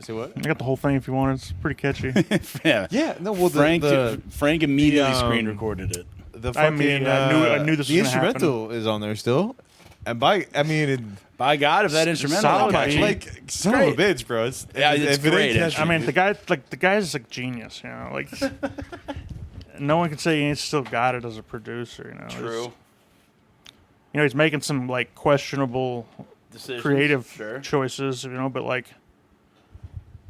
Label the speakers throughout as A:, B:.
A: Say what?
B: I got the whole thing if you want. It's pretty catchy.
A: Yeah. No. Well, Frank immediately screen recorded it.
B: The fucking, I knew this
C: the
B: was gonna
C: instrumental is on there still, and by
A: God, if that instrumental,
B: solid,
C: like son of a bitch, bro. It's
A: great.
B: I mean, the guy's like genius, you know. Like, no one can say he ain't still got it as a producer, you know.
A: True.
B: He's making some like questionable,
A: Decisions,
B: creative choices, you know. But like,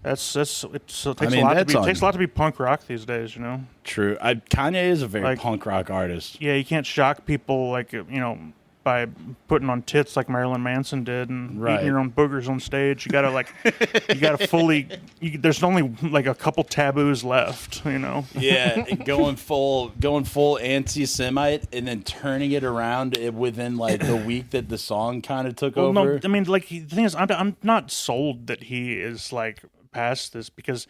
B: it takes a lot to be punk rock these days, you know.
A: True. Kanye is a very punk rock artist.
B: Yeah, you can't shock people like by putting on tits like Marilyn Manson did and eating your own boogers on stage. You gotta fully. There's only like a couple taboos left, you know.
A: Yeah, going full anti-Semite and then turning it around within like the week that the song kind of took over.
B: No, I mean, like the thing is, I'm not sold that he is like past this because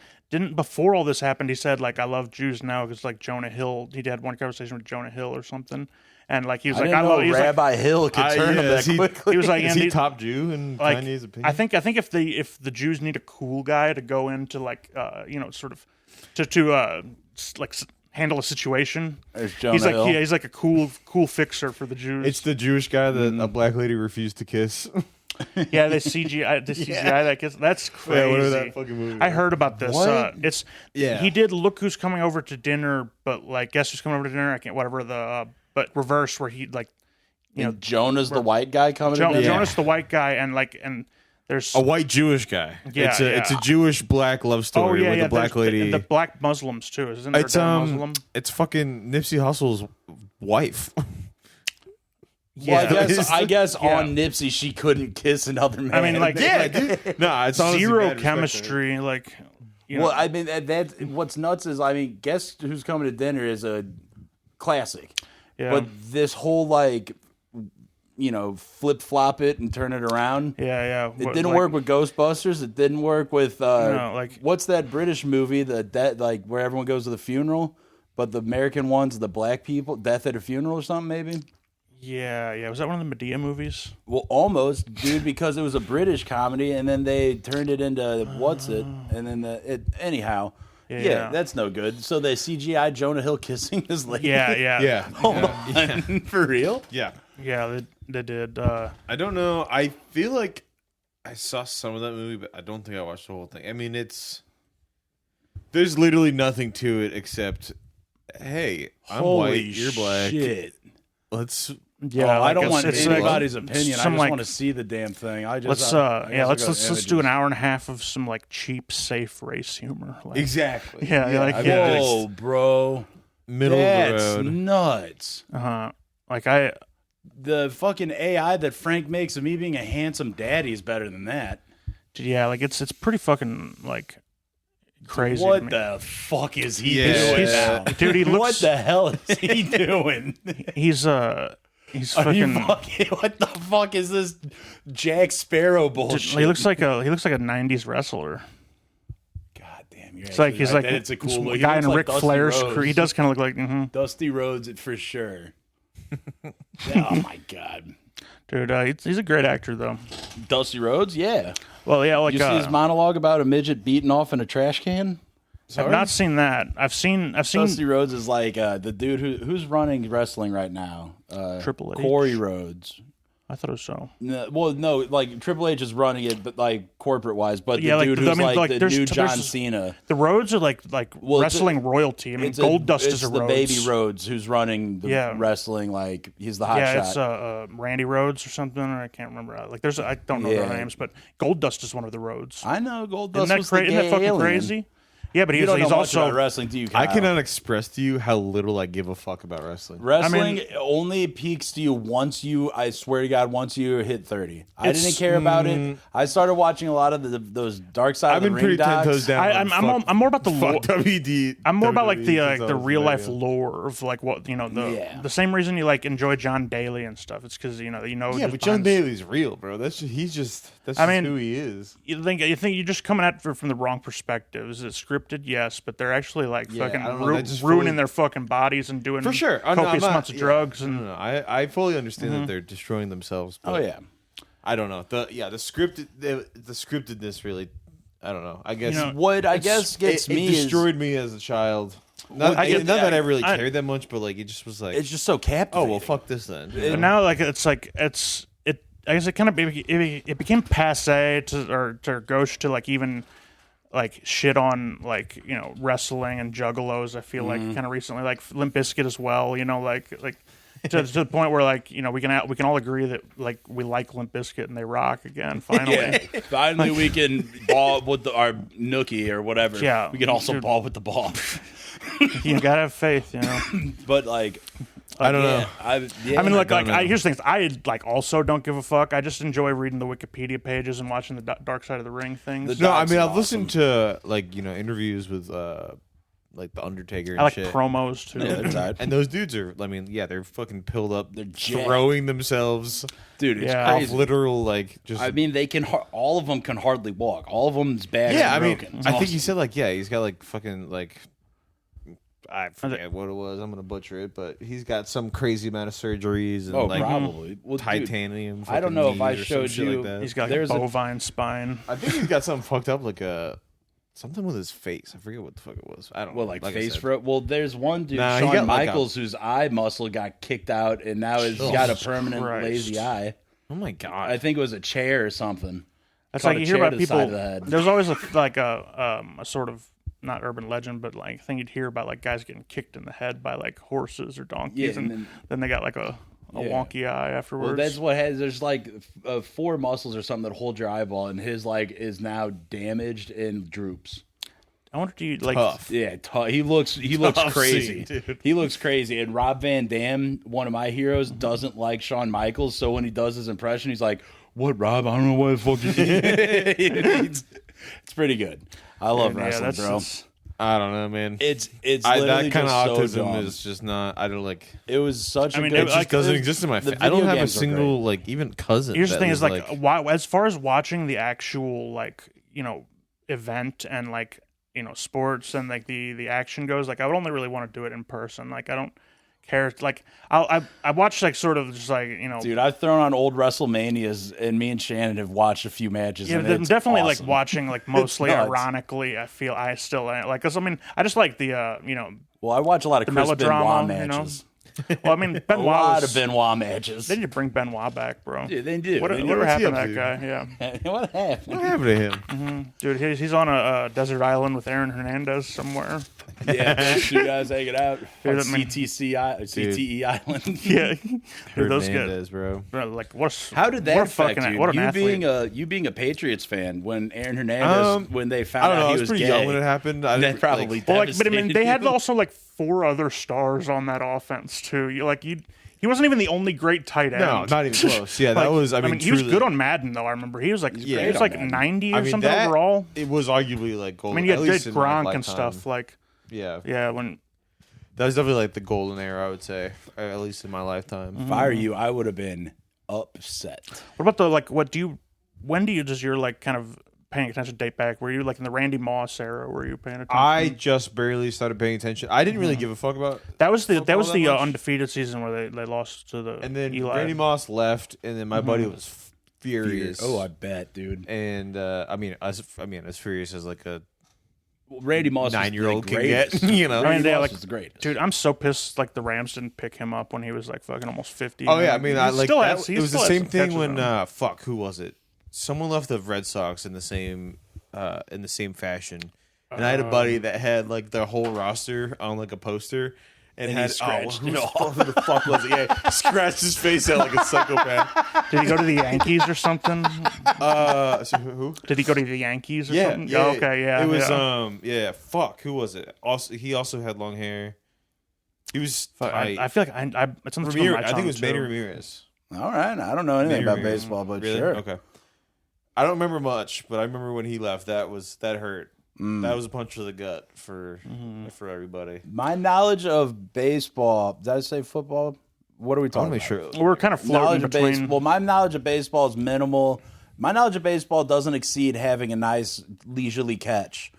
B: before all this happened, he said like I love Jews now because like Jonah Hill. He had one conversation with Jonah Hill or something. And like he was like, I love
A: Rabbi Hill could turn him that quickly.
B: He was like,
C: is he top Jew in Kanye's opinion?
B: I think if the Jews need a cool guy to go into like sort of to handle a situation, he's like
A: Hill.
B: He's like a cool fixer for the Jews.
C: It's the Jewish guy that a black lady refused to kiss.
B: Yeah, they CGI that kiss. That's crazy.
C: Yeah, whatever that fucking movie.
B: I heard about this.
A: What?
B: He did Look Who's Coming Over to Dinner, but like Guess Who's Coming Over to Dinner? I can't but reverse where he like
A: Jonah's the white guy coming.
B: Jonah's the white guy, and there's
C: a white Jewish guy.
B: Yeah,
C: it's a Jewish black love story with a black lady.
B: The black Muslims too. Isn't there a Muslim?
C: It's fucking Nipsey Hussle's wife.
A: Yeah, well, I guess on Nipsey she couldn't kiss another man.
B: I mean, like,
C: dude. No, it's
B: zero chemistry. Like,
A: well, I mean, that what's nuts is, I mean, Guess Who's Coming to Dinner is a classic.
B: Yeah.
A: But this whole flip flop it and turn it around.
B: Yeah.
A: It didn't work with Ghostbusters. It didn't work with what's that British movie that where everyone goes to the funeral, but the American one's the black people, Death at a Funeral or something maybe.
B: Yeah. Was that one of the Medea movies?
A: Well, almost, dude, because it was a British comedy, and then they turned it into and then anyhow. Yeah, that's no good. So they CGI Jonah Hill kissing his lady.
B: Yeah.
A: Hold on, for real?
C: Yeah.
B: Yeah, they did.
C: I don't know. I feel like I saw some of that movie, but I don't think I watched the whole thing. I mean, there's literally nothing to it except, hey, I'm white, you're black.
A: Shit.
C: Let's.
B: Yeah,
A: I don't want anybody's opinion. I just want to see the damn thing. Let's do an hour and a half of some like cheap, safe race humor.
C: Exactly.
B: Yeah.
A: Whoa, bro,
C: middle of the
A: that's
C: road.
A: Nuts.
B: The
A: fucking AI that Frank makes of me being a handsome daddy is better than that.
B: Yeah, like it's pretty fucking like crazy.
A: What the fuck is he doing now?
B: Dude, he looks.
A: What the hell is he doing?
B: He's fucking.
A: What the fuck is this Jack Sparrow bullshit?
B: He looks like a '90s wrestler.
A: God damn,
B: he's like
A: it's a cool look.
B: Guy in
A: like
B: Ric Flair's crew. He does kind of look like
A: Dusty Rhodes for sure. Oh my god,
B: dude, he's a great actor though.
A: Dusty Rhodes, yeah.
B: Well, yeah, like
A: you see his monologue about a midget beaten off in a trash can.
B: Sorry? I've not seen that. I've seen.
A: Dusty Rhodes is like the dude who's running wrestling right now.
B: Triple H.
A: Corey Rhodes.
B: I thought it was so.
A: No, well, no, like Triple H is running it, but like corporate wise. But the dude who's the new John Cena.
B: The Rhodes are like wrestling royalty. I mean, Goldust is a Rhodes.
A: It's the baby Rhodes who's running the wrestling. Like he's the hot shot.
B: Yeah, it's Randy Rhodes or something. Or I can't remember. Like I don't know their names, but Goldust is one of the Rhodes.
A: I know Goldust.
B: Isn't that fucking crazy? Yeah, but he's also
A: about wrestling. Do you? Kyle?
C: I cannot express to you how little I give a fuck about wrestling.
A: Wrestling only peaks to you once you. I swear to God, once you hit 30. I didn't care about it. I started watching a lot of those Dark Side of the Ring.
C: I've been pretty 10 toes down.
B: I'm more about the lore.
C: WD.
B: I'm more about like the real life lore of like what the same reason you like enjoy John Daly and stuff. It's because you know.
C: Yeah, but John Daly's real, bro. That's just who he is.
B: You think you're just coming at it from the wrong perspective. Is it scripted? Yes, but they're actually like fucking ruining their fucking bodies and doing
C: for sure
B: copious amounts of drugs. And
C: I fully understand that they're destroying themselves. But
A: oh yeah,
C: I don't know. The scriptedness really I don't know. I guess
A: what I guess gets
C: it
A: me
C: destroyed me as a child. Not that I really cared that much, but like it just was like
A: it's just so captivating.
C: oh well, fuck this then.
B: But now, like it's I guess it kind of it became passe to gauche to like even like shit on like wrestling and juggalos. I feel like kind of recently, like Limp Bizkit as well. like to the point where like we can all agree that like we like Limp Bizkit and they rock again. Finally,
A: finally we can ball with our nookie or whatever.
B: Yeah,
A: we can also ball with the ball.
B: You gotta have faith,
A: But like.
C: I don't know.
B: I mean, here's the thing. I like also don't give a fuck. I just enjoy reading the Wikipedia pages and watching the Dark Side of the Ring things.
C: No, I mean I've listened to like interviews with like the Undertaker and
B: I like
C: shit.
B: promos too.
A: Yeah, they're tired.
C: And those dudes are, I mean, yeah, they're fucking pilled up. They're
A: jacked.
C: throwing themselves,
A: dude. It's
B: Yeah.
C: off
A: crazy.
C: literal like just.
A: I mean, they can. All of them can hardly walk. All of them's bad.
C: yeah, I
A: and
C: mean,
A: broken. It's
C: I think
A: awesome.
C: he said like, yeah, he's got like fucking like. I forget what it was. I'm gonna butcher it, but he's got some crazy amount of surgeries and like
A: probably well, dude,
C: titanium.
A: I don't know if I
C: knees or some
A: showed
C: shit
A: you-
C: Like that.
B: He's got like
A: There's
B: a
A: a-
B: bovine spine.
C: I think he's got something fucked up, like something with his face. I forget what the fuck it was. I don't.
A: Well,
C: know.
A: like
C: I
A: face
C: said.
A: for it. Well, there's one dude,
C: Nah, he
A: Shawn
C: got, like,
A: Michaels, whose eye muscle got kicked out, and now he's got a permanent
B: Christ.
A: lazy eye.
C: Oh my god!
A: I think it was a chair or something.
B: That's
A: Caught
B: like
A: a
B: you hear
A: chair
B: about
A: to the
B: people.
A: side of the head.
B: There's always a sort of not urban legend, but like thing you'd hear about like guys getting kicked in the head by like horses or donkeys,
A: Yeah, and
B: and then they got like a wonky eye afterwards.
A: Well, that's what has. There's like 4 muscles or something that hold your eyeball, and his like is now damaged and droops.
B: I wonder do you like
C: Tough.
A: Yeah, he looks
C: Tough
A: crazy.
C: scene, dude.
A: He looks crazy. And Rob Van Dam, one of my heroes, doesn't like Shawn Michaels. So when he does his impression, he's like, "What, Rob? I don't know what the fuck you did." It's pretty good. I love wrestling, bro.
C: I don't know, man.
A: It's
C: that kind of
A: just so
C: autism
A: dumb.
C: is just not. I don't like.
A: It was such.
B: I
A: a
B: mean,
A: good,
C: It just doesn't exist in my
A: the
C: family. I don't
A: video
C: have a
A: games are
C: single like even cousin.
B: Here's the
C: that
B: thing:
C: was,
B: is like why, as far as watching the actual like event and like sports and like the action goes, like I would only really want to do it in person. Like I don't care. Like I watch like sort of just like
A: Dude, I've thrown on old WrestleManias, and me and Shannon have watched a few matches.
B: Yeah,
A: and
B: I'm
A: it's
B: definitely
A: awesome.
B: like watching like mostly
A: nuts.
B: ironically. I feel I still like because I mean I just like the
A: Well, I watch a lot of Chris
B: melodrama,
A: Benoit matches.
B: well I mean
A: A
B: Benoit
A: lot
B: was,
A: of Benoit matches.
B: they need to bring Benoit back, bro.
A: Dude, they do.
B: What,
A: They do.
B: whatever
C: What's he
B: happened to
C: up
B: that
C: to?
B: guy? Yeah,
A: What happened?
C: What happened to him?
B: dude, he's on a desert island with Aaron Hernandez somewhere.
A: Yeah, those 2 guys hanging out on
B: Dude, I mean-
A: CTE Island.
B: Yeah, dude, those guys.
C: Hernandez, bro.
B: Like what?
A: How did that
B: what
A: affect
B: fucking,
A: you?
B: What an
A: You
B: athlete.
A: being a Patriots fan when Aaron Hernandez when they
C: I
A: found
C: don't know.
A: out
C: I
A: he
C: was
A: was
C: pretty
A: gay.
C: young when it happened. I
A: That
C: didn't
A: probably
C: like,
B: Well, like, but I mean,
A: devastated
B: they had
A: you.
B: also like 4 other stars on that offense too. He wasn't even the only great tight end.
C: no, not even close. Yeah, that
B: Like,
C: was. I mean,
B: he was
C: truly-
B: good on Madden though. I remember he was like
C: Yeah,
B: he was
A: on
B: like
A: Madden.
B: 90 or
C: I mean,
B: something
C: that,
B: overall.
C: It was arguably like gold.
B: I mean, you
C: at
B: had
C: least
B: good
C: in my
B: Gronk and
C: lifetime.
B: stuff. Like
C: Yeah,
B: when
C: that was definitely like the golden era. I would say, at least in my lifetime.
A: If I were you, I would have been upset.
B: what about the like? When do you does your like kind of paying attention date back? Were you like in the Randy Moss era? Were you paying attention?
C: I just barely started paying attention. I didn't really give a fuck about.
B: that was the
C: football that much.
B: undefeated season where they lost to the
C: And then
B: Eli.
C: Randy Moss left, and then my buddy was furious.
A: Oh, I bet, dude.
C: And I mean, as furious as like a
A: Randy Moss
C: 9-year-old
A: was the
C: can get.
A: greatest.
C: You know.
B: I mean,
A: Randy
B: yeah,
A: Moss
B: like-
A: was the greatest.
B: Dude, I'm so pissed. Like the Rams didn't pick him up when he was like fucking almost 50.
C: Oh yeah, I mean,
B: He
C: I like
B: still
C: that.
B: has- he
C: It was the
B: still has
C: same
B: some
C: thing
B: catches
C: when
B: on him.
C: fuck, who was it? Someone left the Red Sox in the same fashion, and I had a buddy that had like their whole roster on like a poster. And
A: And he
C: had
A: scratched it
C: who the fuck was it? Yeah, scratched his face out like a psychopath.
B: Did he go to the Yankees or something?
C: So who?
B: Did he go to the Yankees or
C: Yeah,
B: something?
C: yeah.
B: Oh, okay, yeah.
C: It was
B: yeah.
C: fuck, who was it? Also, he also had long hair. He was
B: I feel like I it's on the tip of my
C: I think it was
B: tongue,
C: Manny
B: too.
C: Ramirez.
A: All right, I don't know anything
C: Manny
A: about
C: Ramirez.
A: baseball, but
C: Really?
A: sure.
C: Okay. I don't remember much, but I remember when he left. That hurt. That was a punch to the gut for everybody.
A: My knowledge of baseball, did I say football? What are we
C: I
A: talking
C: want to
A: about?
C: make sure.
B: We're kind of floating
A: Knowledge of
B: between.
A: baseball. My knowledge of baseball is minimal. My knowledge of baseball doesn't exceed having a nice leisurely catch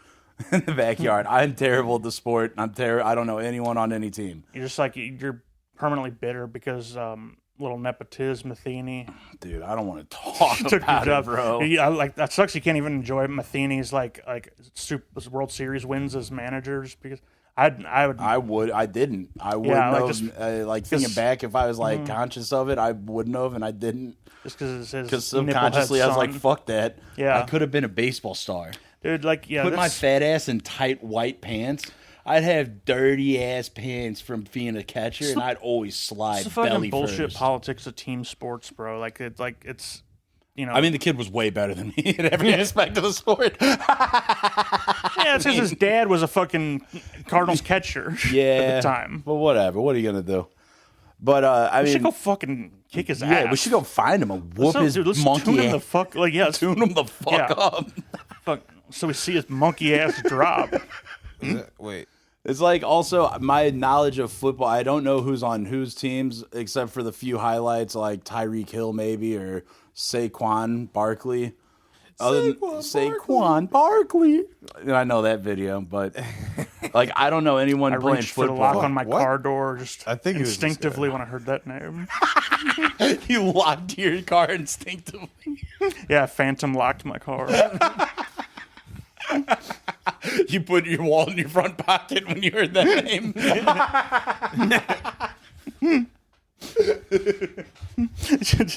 A: in the backyard. I'm terrible at the sport. I don't know anyone on any team.
B: You're just like you're permanently bitter because little nepotism, Matheny.
A: Dude, I don't want to talk
B: Took your
A: about it,
B: job.
A: bro.
B: Yeah, like that sucks. You can't even enjoy Matheny's like World Series wins as managers because I would.
A: I didn't. I wouldn't
B: Yeah, like,
A: have.
B: just-
A: Like thinking back, if I was like conscious of it, I wouldn't have, and I didn't.
B: Just because
A: Because subconsciously, I was like, "Fuck that."
B: Yeah.
A: I could have been a baseball star.
B: dude, like, yeah,
A: Put my
B: that's-
A: fat ass in tight white pants. I'd have dirty ass pants from being a catcher, and I'd always slide
B: it's the fucking
A: belly
B: bullshit
A: first.
B: politics of team sports, bro. It's you know.
A: I mean, the kid was way better than me in every aspect of the sport.
B: yeah, it's because his dad was a fucking Cardinals catcher
A: Yeah,
B: at the time.
A: But whatever. What are you gonna do? But I
B: We
A: mean,
B: should go fucking kick his
A: yeah,
B: ass.
A: we should go find him and whoop his
B: Dude, let's
A: monkey
B: tune him the
A: ass.
B: fuck. Like, yeah, let's
A: Tune him the fuck
B: Yeah.
A: up.
B: fuck. So we see his monkey ass drop.
C: Wait.
A: It's like also my knowledge of football. I don't know who's on whose teams except for the few highlights like Tyreek Hill maybe or Saquon Barkley. Saquon Barkley. And I know that video, but like I don't know anyone
B: I
A: playing
B: reached for the lock
A: football.
B: on my
C: What?
B: car door just
C: I think it was this
B: instinctively
C: guy.
B: when I heard that name.
A: You locked your car instinctively.
B: Yeah, phantom locked my car.
A: You put your wallet in your front pocket when you heard that name.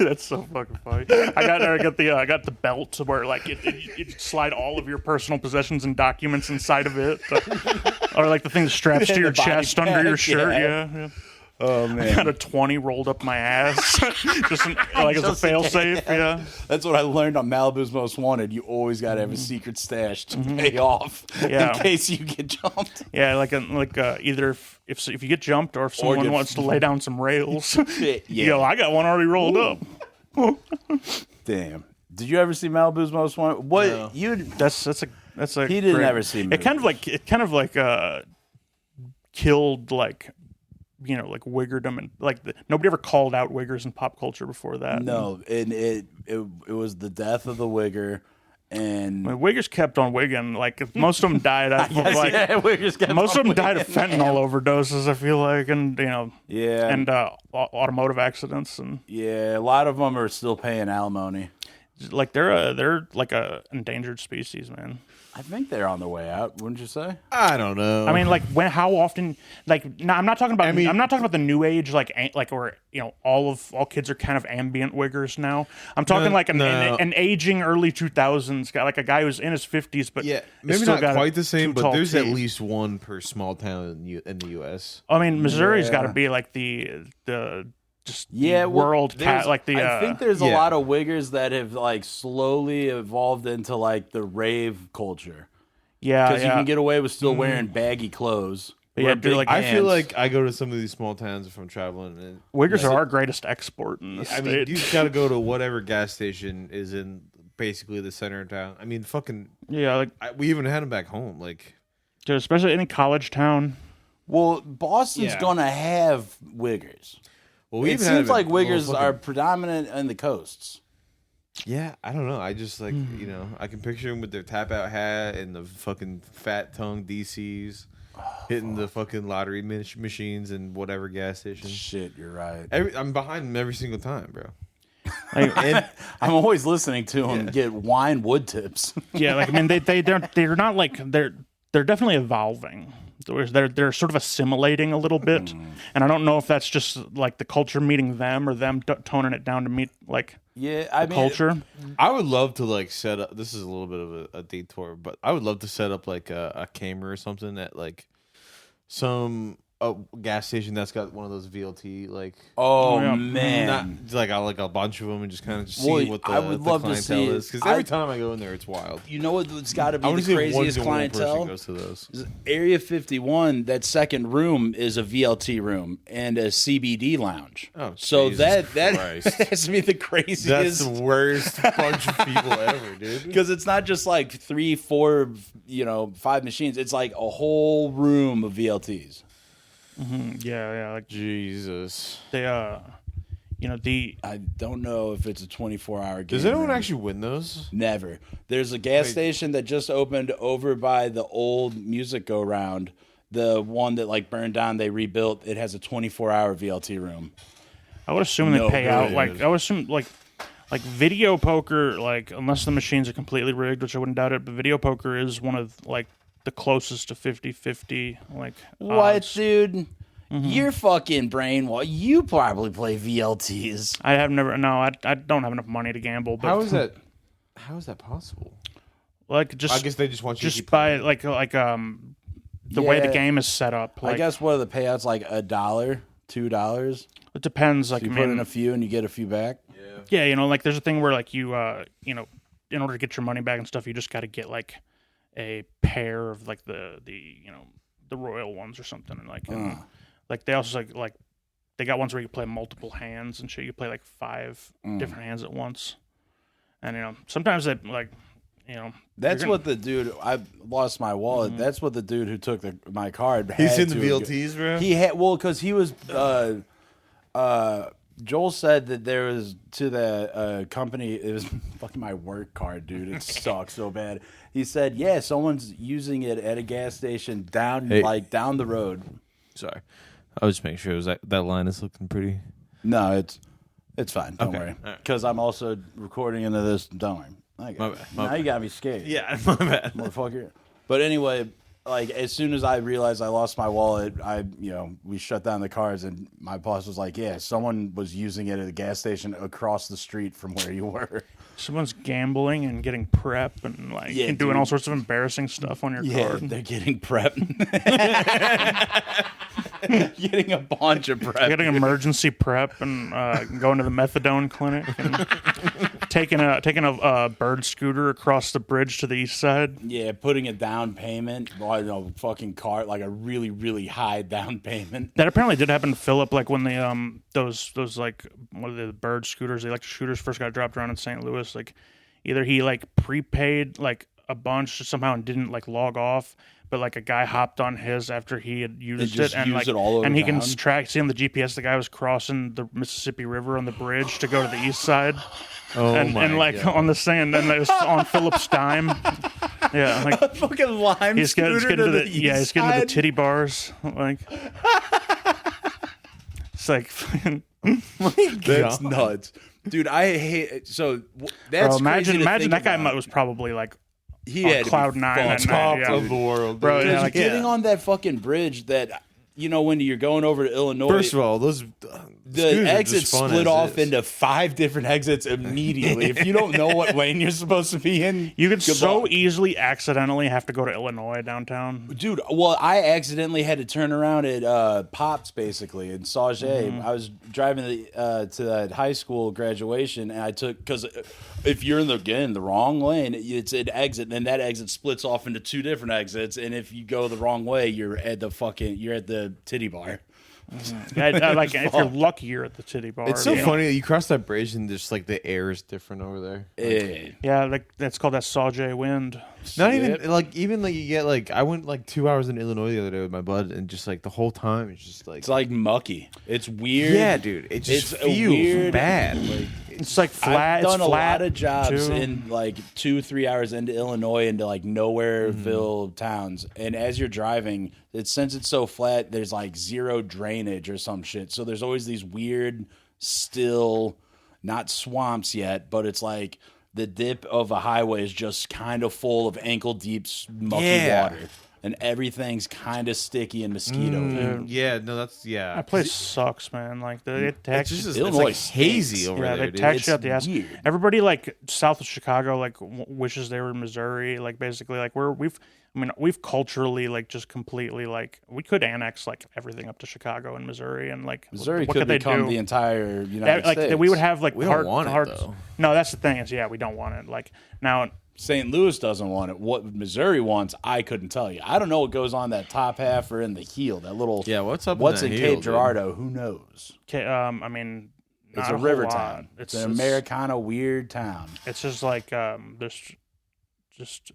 B: That's so fucking funny. I got the belt where like it slide all of your personal possessions and documents inside of it, or like the thing that straps to
A: In
B: your
A: the body
B: chest under your
A: pack,
B: shirt.
A: yeah.
B: Yeah.
A: Oh
B: I got a 20 rolled up my ass, just like as a
A: Just in
B: fail
A: case.
B: safe. Yeah.
A: That's what I learned on Malibu's Most Wanted. You always got to have a secret stash to pay off
B: Yeah.
A: in case you get jumped.
B: Yeah, either if you get jumped or if someone
A: get-
B: wants to lay down some rails.
A: Yeah.
B: Yo, I got one already rolled up.
A: Damn. Did you ever see Malibu's Most Wanted? What
C: No.
A: you?
B: That's a.
A: He didn't
B: great-
A: ever see
B: It kind of like killed like Wiggerdom and nobody ever called out Wiggers in pop culture before that.
A: No, and it was the death of the Wigger, and
B: I mean, Wiggers kept on wigging. Like most of them died. Most of them died of fentanyl overdoses. I feel like, and
A: Yeah,
B: and automotive accidents, and
A: yeah, a lot of them are still paying alimony.
B: like they're like a endangered species, man.
A: I think they're on their way out. Wouldn't you say?
C: I don't know.
B: I mean, like how often? Like, no, I'm not talking about. I'm not talking about the new age, like where all kids are kind of ambient wiggers now. I'm talking like an aging early 2000s guy, like a guy who's in his 50s, but
C: yeah,
B: is
C: maybe
B: still
C: not
B: got
C: quite the same,
B: too
C: but
B: tall
C: there's at
B: teeth.
C: least one per small town in the U.S.
B: I mean, Missouri's got to
A: Yeah.
B: be like the just
A: Yeah,
B: the
A: well,
B: world
A: there's-
B: cat, like the.
A: I think there's a
C: yeah.
A: lot of Wiggers that have like slowly evolved into like the rave culture
B: yeah,
A: because
B: yeah.
A: you can get away with still wearing baggy clothes.
B: Yeah,
A: wear
B: dude,
A: big
B: like-
C: I feel
A: pants.
C: like I go to some of these small towns if I'm traveling, and
B: Wiggers are our greatest export in the
C: I mean,
B: state.
C: you just got to go to whatever gas station is in basically the center of town. I mean, fucking,
B: Yeah, like
C: we even had them back home. Like,
B: dude, especially any college town.
A: Well, Boston's
C: Yeah.
A: gonna have Wiggers.
C: well, we
A: It
C: even had
A: seems
C: them
A: like
C: at
A: Wiggers
C: little
A: are
C: fucking-
A: predominant in the coasts.
C: Yeah, I don't know. I just like I can picture them with their tap out hat and the fucking fat tongue DCs hitting the fucking lottery machines and whatever gas station.
A: Shit, you're right.
C: I'm behind them every single time, bro.
B: Like,
C: And
A: I'm always listening to him get wine wood tips.
B: yeah, like I mean, they're not like they're definitely evolving. They're sort of assimilating a little bit, and I don't know if that's just like the culture meeting them or them toning it down to meet like
A: Yeah, I mean,
B: culture.
C: I would love to like set up. This is a little bit of a detour, but I would love to set up like a camera or something at like some gas station that's got one of those VLT like.
A: Oh
B: yeah.
A: man,
C: Not like a bunch of them and just kind of see
A: Well,
C: what the,
A: I would
C: the
A: love to
C: clientele
A: see-
C: is because
A: I-
C: every time I go in there, it's wild.
A: you know what's got to
C: I
A: be
C: want
A: the
C: to see
A: craziest
C: one person
A: clientele?
C: goes to those.
A: Is Area 51, that second room is a VLT room and a CBD lounge.
C: Oh,
A: so
C: Jesus
A: that
C: Christ.
A: has to be the
C: That's
A: craziest.
C: the worst bunch of people ever, dude.
A: Because it's not just like 3, 4, 5 machines. It's like a whole room of VLTs.
B: Yeah, like
C: Jesus.
B: they the
A: I don't know if it's a 24-hour game.
C: Does anyone
A: room.
C: actually win those?
A: Never. There's a gas station that just opened over by the old music go round. The one that like burned down, they rebuilt. It has a 24-hour VLT room.
B: I would assume they
A: No
B: pay out
A: good.
B: like I would assume like video poker, like unless the machines are completely rigged, which I wouldn't doubt it, but video poker is one of like the closest to 50-50 like
A: What,
B: odds.
A: dude? You're fucking brain. Well, you probably play VLTs.
B: I have never I don't have enough money to gamble, but
C: How is that? How is that possible?
B: like just
C: I guess they just want you to
B: just
C: keep
B: by like the way the
A: Yeah.
B: game is set up. Like,
A: I guess what are the payouts like $1, $2?
B: it depends. Like
A: You
B: I
A: put in
B: mean,
A: a few and you get a few back.
B: yeah, you know, like there's a thing where like you in order to get your money back and stuff, you just got to get like a pair of like the the royal ones or something, and like they also like they got ones where you play multiple hands and shit. You play like 5 different hands at once, and sometimes they like
A: That's
B: you're gonna-
A: what the dude. I lost my wallet. That's what the dude who took my card.
C: He's
A: had
C: in the
A: to have
C: VLTs, bro.
A: He had because he was. Joel said that there was to the company. It was fucking my work card, dude. It sucks so bad. He said, "Yeah, someone's using it at a gas station down down the road."
C: Sorry, I was just making sure it was that line is looking pretty.
A: No, it's fine. Don't
C: Okay.
A: worry.
C: All right.
A: Because I'm also recording into this. Don't worry.
C: My bad.
A: Now you got me scared.
C: Yeah, my bad.
A: Motherfucker. But anyway, like as soon as I realized I lost my wallet, we shut down the cars, and my boss was like, "Yeah, someone was using it at a gas station across the street from where you were."
B: someone's gambling and getting prep and like
A: Yeah,
B: and doing
A: dude.
B: all sorts of embarrassing stuff on your
A: Yeah,
B: card.
A: they're getting prep. Getting a bunch of prep.
B: Getting emergency prep and going to the methadone clinic and taking a bird scooter across the bridge to the east side.
A: Yeah, putting a down payment on a fucking car, like a really, really high down payment.
B: That apparently did happen to Philip, like when the those like what are the bird scooters, the electric scooters first got dropped around in St. Louis. Like either he like prepaid like a bunch somehow and didn't like log off, but like a guy hopped on his after he had used
A: just
B: it and
A: used
B: like
A: it all over
B: and he can
A: town?
B: see on the GPS the guy was crossing the Mississippi River on the bridge to go to the east side.
C: Oh
B: and like on the sand, and it was on Philip's dime. Yeah, like
A: Fucking lime
B: he's getting
A: scooter
B: to
A: to
B: the
A: the
B: he's
A: east
B: getting to the
A: side?
B: titty bars. Like it's like
A: That's nuts, dude. I hate so. That's
B: bro,
A: crazy to
B: imagine
A: think
B: that guy
A: about.
B: was probably like
A: He
B: on
A: had to be
B: cloud nine that
A: fucked
B: night.
A: up,
B: Yeah.
C: of the world,
B: Bro,
C: dude.
B: yeah, like
A: getting on that fucking bridge that when you're going over to Illinois.
C: First of all, those
A: the exits split off into 5 different exits immediately. If you don't know what lane you're supposed to be in,
B: You could
A: good
B: so
A: luck.
B: easily accidentally have to go to Illinois downtown.
A: Dude, well, I accidentally had to turn around at Pops, basically, in Sauget. I was driving to that high school graduation, and I took, because if you're in the wrong lane, it's an exit, and that exit splits off into 2 different exits, and if you go the wrong way, you're at the titty bar.
B: I like if you're lucky, you're at the titty bar.
C: It's so
B: you know?
C: funny that you cross that bridge and just like the air is different over there.
B: Yeah, like that's called that Sauget wind.
C: Not even like you get like I went like 2 hours in Illinois the other day with my bud and just like the whole time it's just like
A: It's like mucky. It's weird.
C: yeah, dude. It just
A: It's a
C: feels
A: weird-
C: bad. Like
B: It's like flat.
A: I've done
B: it's
A: a
B: flat
A: lot of jobs
B: too.
A: in like 2-3 hours into Illinois into like nowhereville towns, and as you're driving, since it's so flat, there's like 0 drainage or some shit. So there's always these weird, still not swamps yet, but it's like the dip of a highway is just kind of full of ankle deep mucky
C: Yeah.
A: water, and everything's kind of sticky and mosquito.
C: yeah, no, that's yeah.
B: That place sucks, man. Like they
C: It's
B: tax.
C: just it's
A: Illinois
C: like hazy
A: stinks.
C: over
B: Yeah,
C: there,
B: they
C: dude.
B: tax
A: It's
B: you out the ass.
A: weird.
B: Everybody like south of Chicago like wishes they were in Missouri. Like basically, like we've culturally like just completely like we could annex like everything up to Chicago and Missouri and like
A: Missouri
B: what
A: could
B: they
A: become
B: do?
A: the entire United
B: Like
A: States.
B: we would have like
C: We don't
B: part,
C: want it,
B: parts.
C: though.
B: No, that's the thing is we don't want it. Like now.
A: St. Louis doesn't want it. What Missouri wants, I couldn't tell you. I don't know what goes on that top half or in the heel. That little
C: what's up in
A: What's
C: that
A: in
C: heel,
A: Cape
C: dude?
A: Girardeau? Who knows?
B: I mean,
A: It's
B: not
A: a
B: whole
A: river
B: lot.
A: town. It's an Americana weird town.
B: It's just like there's just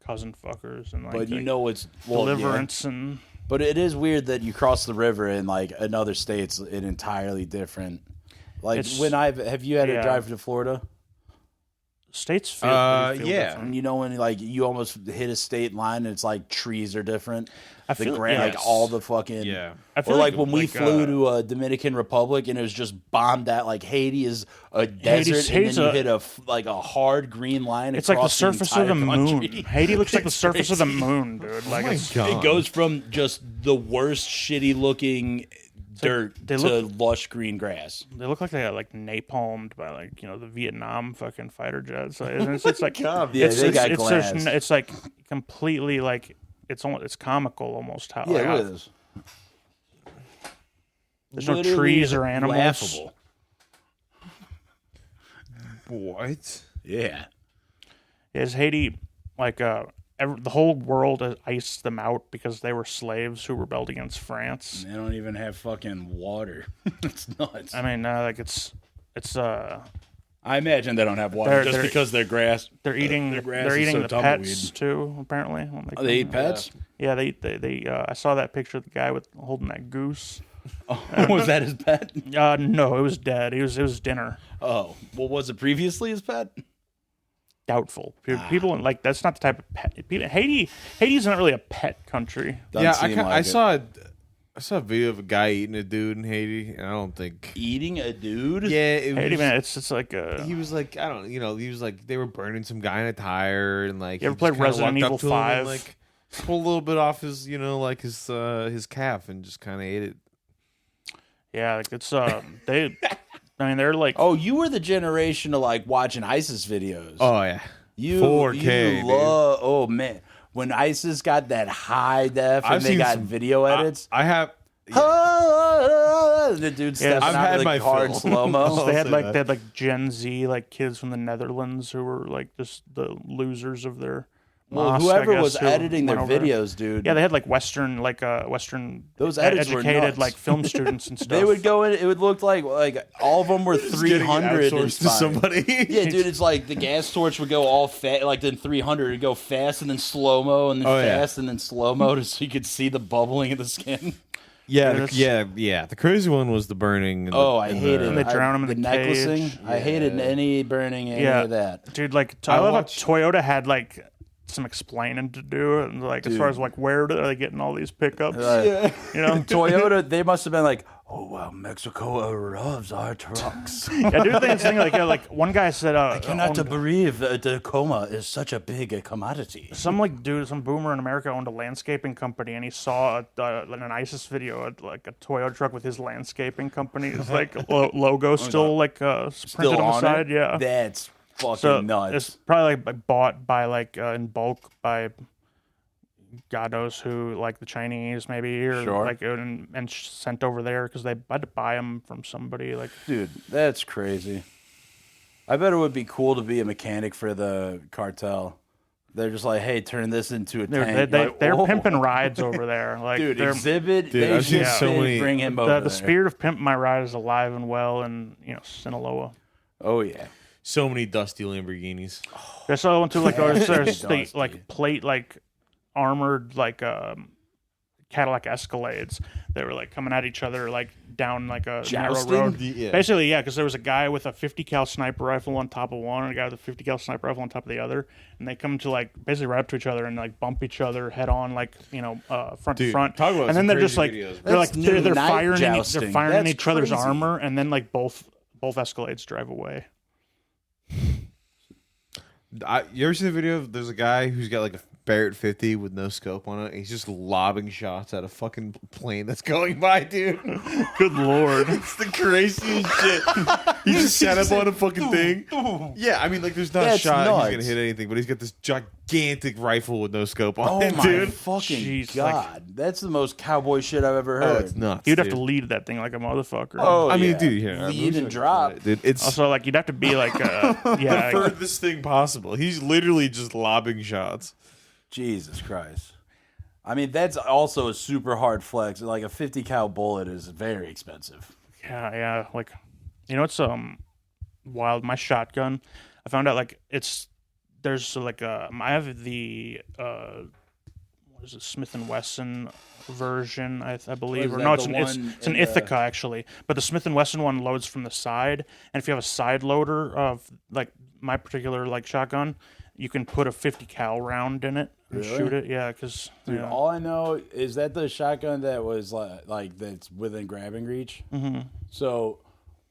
B: cousin fuckers and like
A: But you
B: like,
A: know it's
B: deliverance and
A: But it is weird that you cross the river in like another state's an entirely different. Like
B: It's-
A: have you had to
B: yeah.
A: drive to Florida?
B: states feel pretty
C: yeah.
B: different.
A: And you know when like you almost hit a state line and it's like trees are different.
B: I feel
A: like
B: yes.
A: all the fucking
C: Yeah.
B: I
A: Or
B: feel
A: like when we flew to Dominican Republic and it was just bombed out. Like Haiti is a desert,
B: Haiti's
A: and then you hit a hard green line.
B: It's like the
A: across
B: surface of the
A: entire
B: moon.
A: country.
B: Haiti looks like the
A: It's
B: surface of the
A: crazy.
B: moon, dude. Like
C: my
B: it's,
C: God.
A: It goes from just the worst, shitty looking dirt
B: they
A: to
B: look-
A: lush green grass.
B: they look like they got like napalmed by like the Vietnam fucking fighter jets. Like, it's like
A: Yeah,
B: it's,
A: they
B: it's,
A: got
B: it's,
A: glass.
B: it's like completely like it's comical almost how
A: Yeah,
B: like,
A: look
B: how-
A: at this.
B: there's no
A: Literally
B: trees or animals.
A: laughable.
C: What?
A: Yeah.
B: Is Haiti like the whole world has iced them out because they were slaves who rebelled against France?
A: They don't even have fucking water. It's nuts.
B: I mean, like it's
A: I imagine they don't have water
B: They're-
A: just
B: they're-
A: because their grass.
B: they're eating
A: Their grass
B: they're
A: is
B: eating
A: so
B: the
A: tumbleweed.
B: pets too. Apparently, when
A: Oh, they eat
B: come.
A: pets?
B: Yeah, they I saw that picture of the guy with holding that goose.
A: Oh, was that his pet?
B: No, it was dead. It was dinner.
A: Oh, well, was it previously his pet?
B: Doubtful. People like that's not the type of pet. Haiti's not really a pet country.
A: Doesn't seem like
C: I
A: it.
C: saw a video of a guy eating a dude in Haiti, and I don't think.
A: Eating a dude?
C: Yeah, it
B: Haiti,
C: was,
B: man, it's like a.
C: he was like, I don't, he was like, they were burning some guy in a tire, and like,
B: You ever
C: he just
B: played
C: kinda
B: Resident
C: walked up
B: Evil
C: to him and,
B: 5?
C: like, pulled a little bit off his, like his calf, and just kind of ate it.
B: Yeah, like it's they. I mean, they're like.
A: Oh, you were the generation of like watching ISIS videos.
C: Oh yeah,
A: you
C: 4K,
A: You
C: dude.
A: love. Oh man, when ISIS got that high def and
C: I've
A: they
C: seen
A: got
C: some-
A: video edits.
C: I have.
A: The dude stepping
C: I've
A: out
C: had
A: with
C: my
A: like hard
C: fill.
A: slow mo.
B: They had
C: say
B: like
C: that.
B: they had like Gen Z like kids from the Netherlands who were like just the losers of their.
A: Well,
B: mosque, I
A: whoever
B: guess,
A: was
B: who
A: editing their
B: went over.
A: videos, dude.
B: Yeah, they had like Western
A: Those edits were
B: educated
A: nuts.
B: like film students and stuff.
A: They would go in. It would look like all of them were 300
C: to
A: inspired.
C: somebody.
A: Yeah, dude, it's like the gas torch would go all fast, like then 300 would go fast and then slow mo and then
C: Oh, yeah.
A: fast and then slow mo, so you could see the bubbling of the skin.
C: Yeah,
B: that's-
C: yeah. The crazy one was the burning. And
A: Oh,
C: the,
A: I
C: and
A: hated
C: the-
B: And they drown 'em in
A: the
B: the
A: necklacing.
B: cage.
A: I hated any burning any
B: Yeah.
A: of that.
B: Dude, like
C: I
B: I love
C: watched-
B: how Toyota had like some explaining to do, and like as far as like where are they getting all these pickups? You know,
A: Toyota, they must have been like, oh wow, Mexico loves our trucks.
B: I do think it's thing like one guy said, I
A: Cannot believe that the Tacoma is such a big commodity.
B: some like dude, some boomer in America owned a landscaping company, and he saw an ISIS video, like a Toyota truck with his landscaping company. It's like logo still like printed
A: Still
B: on the
A: on
B: side.
A: it?
B: Yeah,
A: That's fucking
B: so
A: nuts.
B: it's probably like bought by like in bulk by God knows who, like the Chinese maybe, or
A: Sure.
B: like and sent over there because they had to buy them from somebody. Like
A: Dude, that's crazy. I bet it would be cool to be a mechanic for the cartel. They're just like, hey, turn this into a tank.
B: they're
A: Like,
B: pimping
A: whoa.
B: rides over there. Like
A: Dude,
B: they're,
A: exhibit.
C: Dude,
A: they
C: I've seen
A: should
C: so many-
A: bring him over
B: the
A: there.
B: spirit of Pimp My Ride is alive and well in Sinaloa.
A: Oh yeah.
C: so many dusty Lamborghinis.
B: I saw one too. Like there's
A: Dusty.
B: the like plate like armored like Cadillac Escalades that were like coming at each other like down like a
A: Jousting?
B: narrow road.
C: Yeah.
B: Basically, yeah, because there was a guy with a 50 cal sniper rifle on top of one, and a guy with a 50 cal sniper rifle on top of the other, and they come to like basically right up to each other and like bump each other head on, like front to
C: Dude,
B: front.
C: talk about
B: And then
C: some
B: they're just
C: crazy
B: like
C: videos,
B: they're like
A: That's new
B: they're
A: night
B: firing they're
A: jousting.
B: firing in
A: That's
B: each other's
A: crazy.
B: armor, and then like both Escalades drive away.
C: You ever see the video of there's a guy who's got like a Barrett 50 with no scope on it, and he's just lobbing shots at a fucking plane that's going by, dude.
B: Good lord.
C: It's the craziest shit. He just sat up on a fucking thing. Yeah, I mean, like, there's not a
A: That's
C: shot
A: nuts.
C: he's gonna hit anything, but he's got this gigantic rifle with no scope on
A: Oh
C: it,
A: my
C: dude.
A: fucking
B: Jeez,
A: god! That's the most cowboy shit I've ever
C: Oh,
A: heard.
C: it's nuts.
B: You'd have
C: dude.
B: to lead that thing like a motherfucker.
A: Oh,
C: I mean,
A: yeah.
C: dude, here,
A: Lead and drop.
C: Dude, it's
B: Also, like you'd have to be like,
C: the
B: yeah,
C: furthest thing possible. He's literally just lobbing shots.
A: Jesus Christ! I mean, that's also a super hard flex. Like a 50 cal bullet is very expensive.
B: yeah. Like, it's wild. My shotgun, I found out like there's like I have the what what is it, Smith and Wesson version, I believe,
A: is
B: or
A: that
B: no, it's
A: the
B: an
A: one
B: it's an
A: in the-
B: Ithaca actually, but the Smith and Wesson one loads from the side, and if you have a side loader of like my particular like shotgun, you can put a 50 cal round in it and
A: Really?
B: shoot it. Yeah, because
A: Dude, all I know is that the shotgun that was like that's within grabbing reach. Mm-hmm. So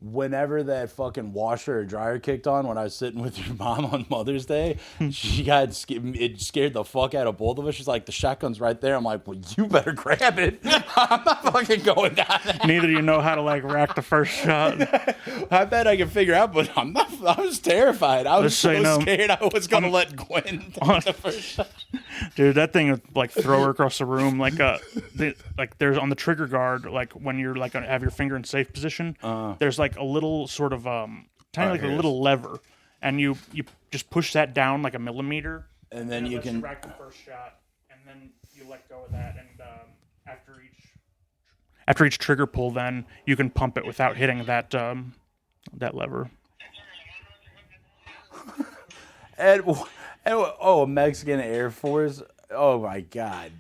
A: whenever that fucking washer or dryer kicked on when I was sitting with your mom on Mother's Day, she got it scared the fuck out of both of us. She's like, the shotgun's right there. I'm like, well, you better grab it. I'm not fucking going down there.
B: neither do you know how to like rack the first shot.
A: I bet I can figure out, but I'm not. I was terrified. I was
B: Just so
A: so
B: you know,
A: scared I was gonna let Gwen take the first shot.
B: Dude, that thing would like throw her across the room like like there's on the trigger guard, like when you're like gonna have your finger in safe position, there's like a little sort of tiny like a little lever, and you just push that down like a millimeter,
A: And then
B: it
A: you
B: lets
A: can.
B: rack the first shot, and then you let go of that, and after each trigger pull, then you can pump it without hitting that that lever.
A: And oh, Mexican Air Force. Oh my God.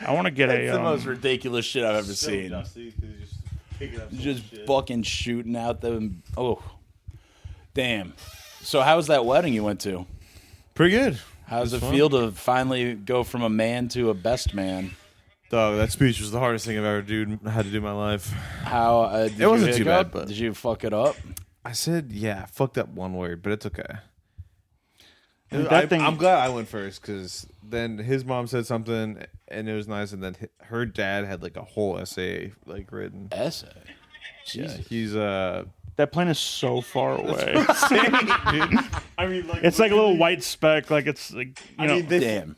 B: I want to get
A: It's the
B: a
A: most ridiculous shit I've ever seen.
C: Dusty, 'cause you're just picking up so
A: Just
C: much shit.
A: fucking shooting out them. Oh, damn. So how was that wedding you went to?
C: Pretty good.
A: How's it
C: fun.
A: feel to finally go from a man to a best man?
C: Dog, that speech was the hardest thing I've ever had to do in my life.
A: How did
C: It wasn't
A: you
C: too
A: hiccup?
C: bad, but-
A: Did you fuck it up?
C: I said, yeah, fucked up one word, but it's okay.
B: That thing-
C: I'm glad I went first because then his mom said something and it was nice, and then her dad had like a whole essay like written.
A: Essay.
C: Yeah,
A: Jesus.
C: he's
B: that plane is so far away.
C: I mean, like
B: It's like a little white speck, like it's like you know.
A: Damn.